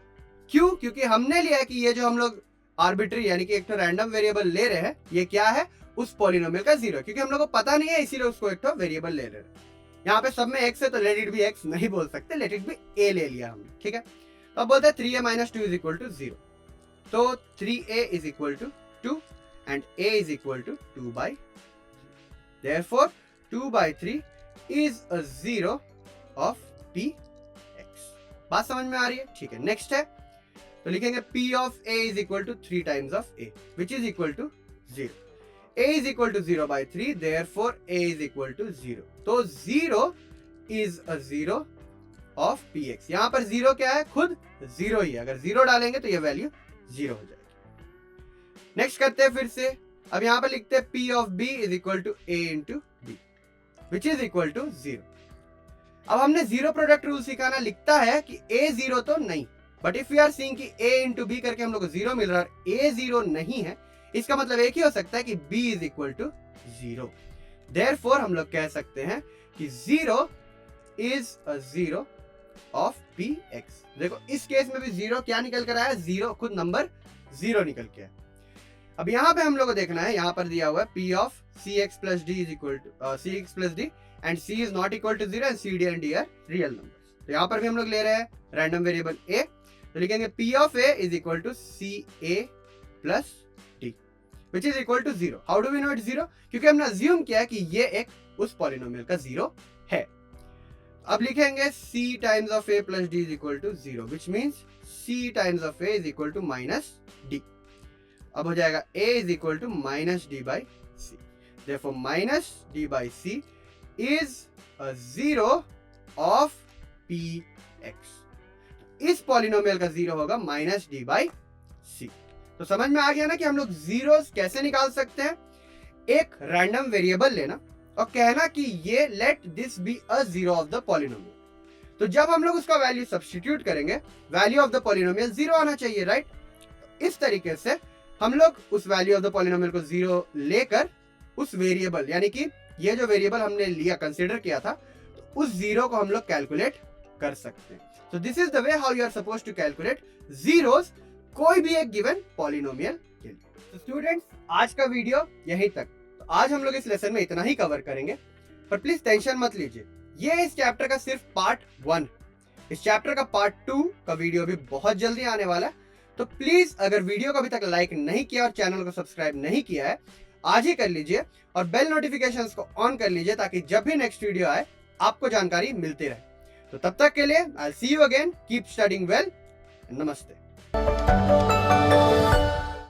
क्यों? क्योंकि हमने लिया है कि ये जो हम लोग आर्बिट्री यानी कि एक तो रैंडम वेरिएबल ले रहे हैं, ये क्या है, उस पॉलिनोमियल का 0, क्योंकि हम लोग को पता नहीं है इसीलिए उसको एक तो वेरिएबल ले रहे हैं। यहाँ पे सब में x है तो लेट इट बी x नहीं बोल सकते, लेट इट बी a ले लिया हमने। ठीक है, तो अब बोलते हैं 3a minus 2 is equal to 0। तो 3a is equal to 2 and a is equal to 2 by, therefore 2 by 3 is a 0 of px। बात समझ में आ रही है? ठीक है, नेक्स्ट है, तो लिखेंगे p of a is equal to 3 times of a which is equal to 0। a is equal to 0 by 3, therefore a is equal to 0। तो 0 is a 0 of px। यहां पर 0 क्या है, खुद 0 ही है, अगर 0 डालेंगे तो ये वैल्यू 0 हो जाएगी। नेक्स्ट करते हैं फिर से, अब यहां पर लिखते हैं p of b is equal to a into b which is equal to 0। अब हमने जीरो प्रोडक्ट रूल सिखाना, लिखता है कि a 0 तो नहीं, but if we are seeing कि a into b करके हम लोग को 0 मिल रहा है, a 0 नहीं है, इसका मतलब एक ही हो सकता है कि b is equal to 0। Therefore हम लोग कह सकते हैं कि 0 इज अ 0 ऑफ px। देखो इस केस में भी 0 क्या निकल कर आया, 0 खुद नंबर 0 निकल के आया। अब यहाँ पे हम लोग को देखना है, यहाँ पर दिया हुआ है p of cx plus d is equal to cx plus d and c is not equal to 0 and c d and d are real numbers. तो यहाँ पर भी हम लोग ले रहे हैं रैंडम वेरिएबल a, तो लिखेंगे p of a is equal to ca plus d which is equal to 0। How do we know it 0? क्योंकि हमने अज्यूम किया है कि ये एक उस पॉलिनोमियल का 0 है। अब लिखेंगे c times of a plus d is equal to 0 which means c times of a is equal to minus d। अब हो जाएगा a is equal to minus d by c, therefore minus d by c is a 0 of px। इस पॉलिनोमियल का 0 होगा माइनस d बाई c। तो समझ में आ गया ना कि हम लोग जीरोस कैसे निकाल सकते हैं। एक रैंडम वेरिएबल लेना और कहना कि ये let this be a 0 of the polynomial. तो जब हम लोग उसका वैल्यू सब्स्टिट्यूट करेंगे, वैल्यू ऑफ द पॉलिनोमियल 0 आना चाहिए, राइट। इस तरीके से हम लोग उस वैल्यू ऑफ द पॉलिनोमियल को 0 लेकर उस वेरिएबल, यानी कि ये जो वेरिएबल हमने लिया, कंसीडर किया था, तो उस 0 को हम लोग कैलकुलेट कर सकते हैं। So this is the way how you are supposed to calculate zeros कोई भी एक गिवन पॉलिनोमियल के लिए। तो स्टूडेंट्स, आज का वीडियो यहीं तक। तो आज हम लोग इस लेसन में इतना ही कवर करेंगे, पर प्लीज टेंशन मत लीजिए, ये इस चैप्टर का सिर्फ पार्ट 1। इस चैप्टर का पार्ट 2 का वीडियो भी बहुत जल्दी आने वाला है। तो प्लीज अगर वीडियो को अभी तक लाइक नहीं किया और चैनल को सब्सक्राइब नहीं किया है, आज ही कर लीजिए और बेल नोटिफिकेशंस को ऑन कर लीजिए ताकि जब भी नेक्स्ट वीडियो आए आपको जानकारी मिलती रहे। तो तब तक के लिए I see you again, keep studying well, नमस्ते।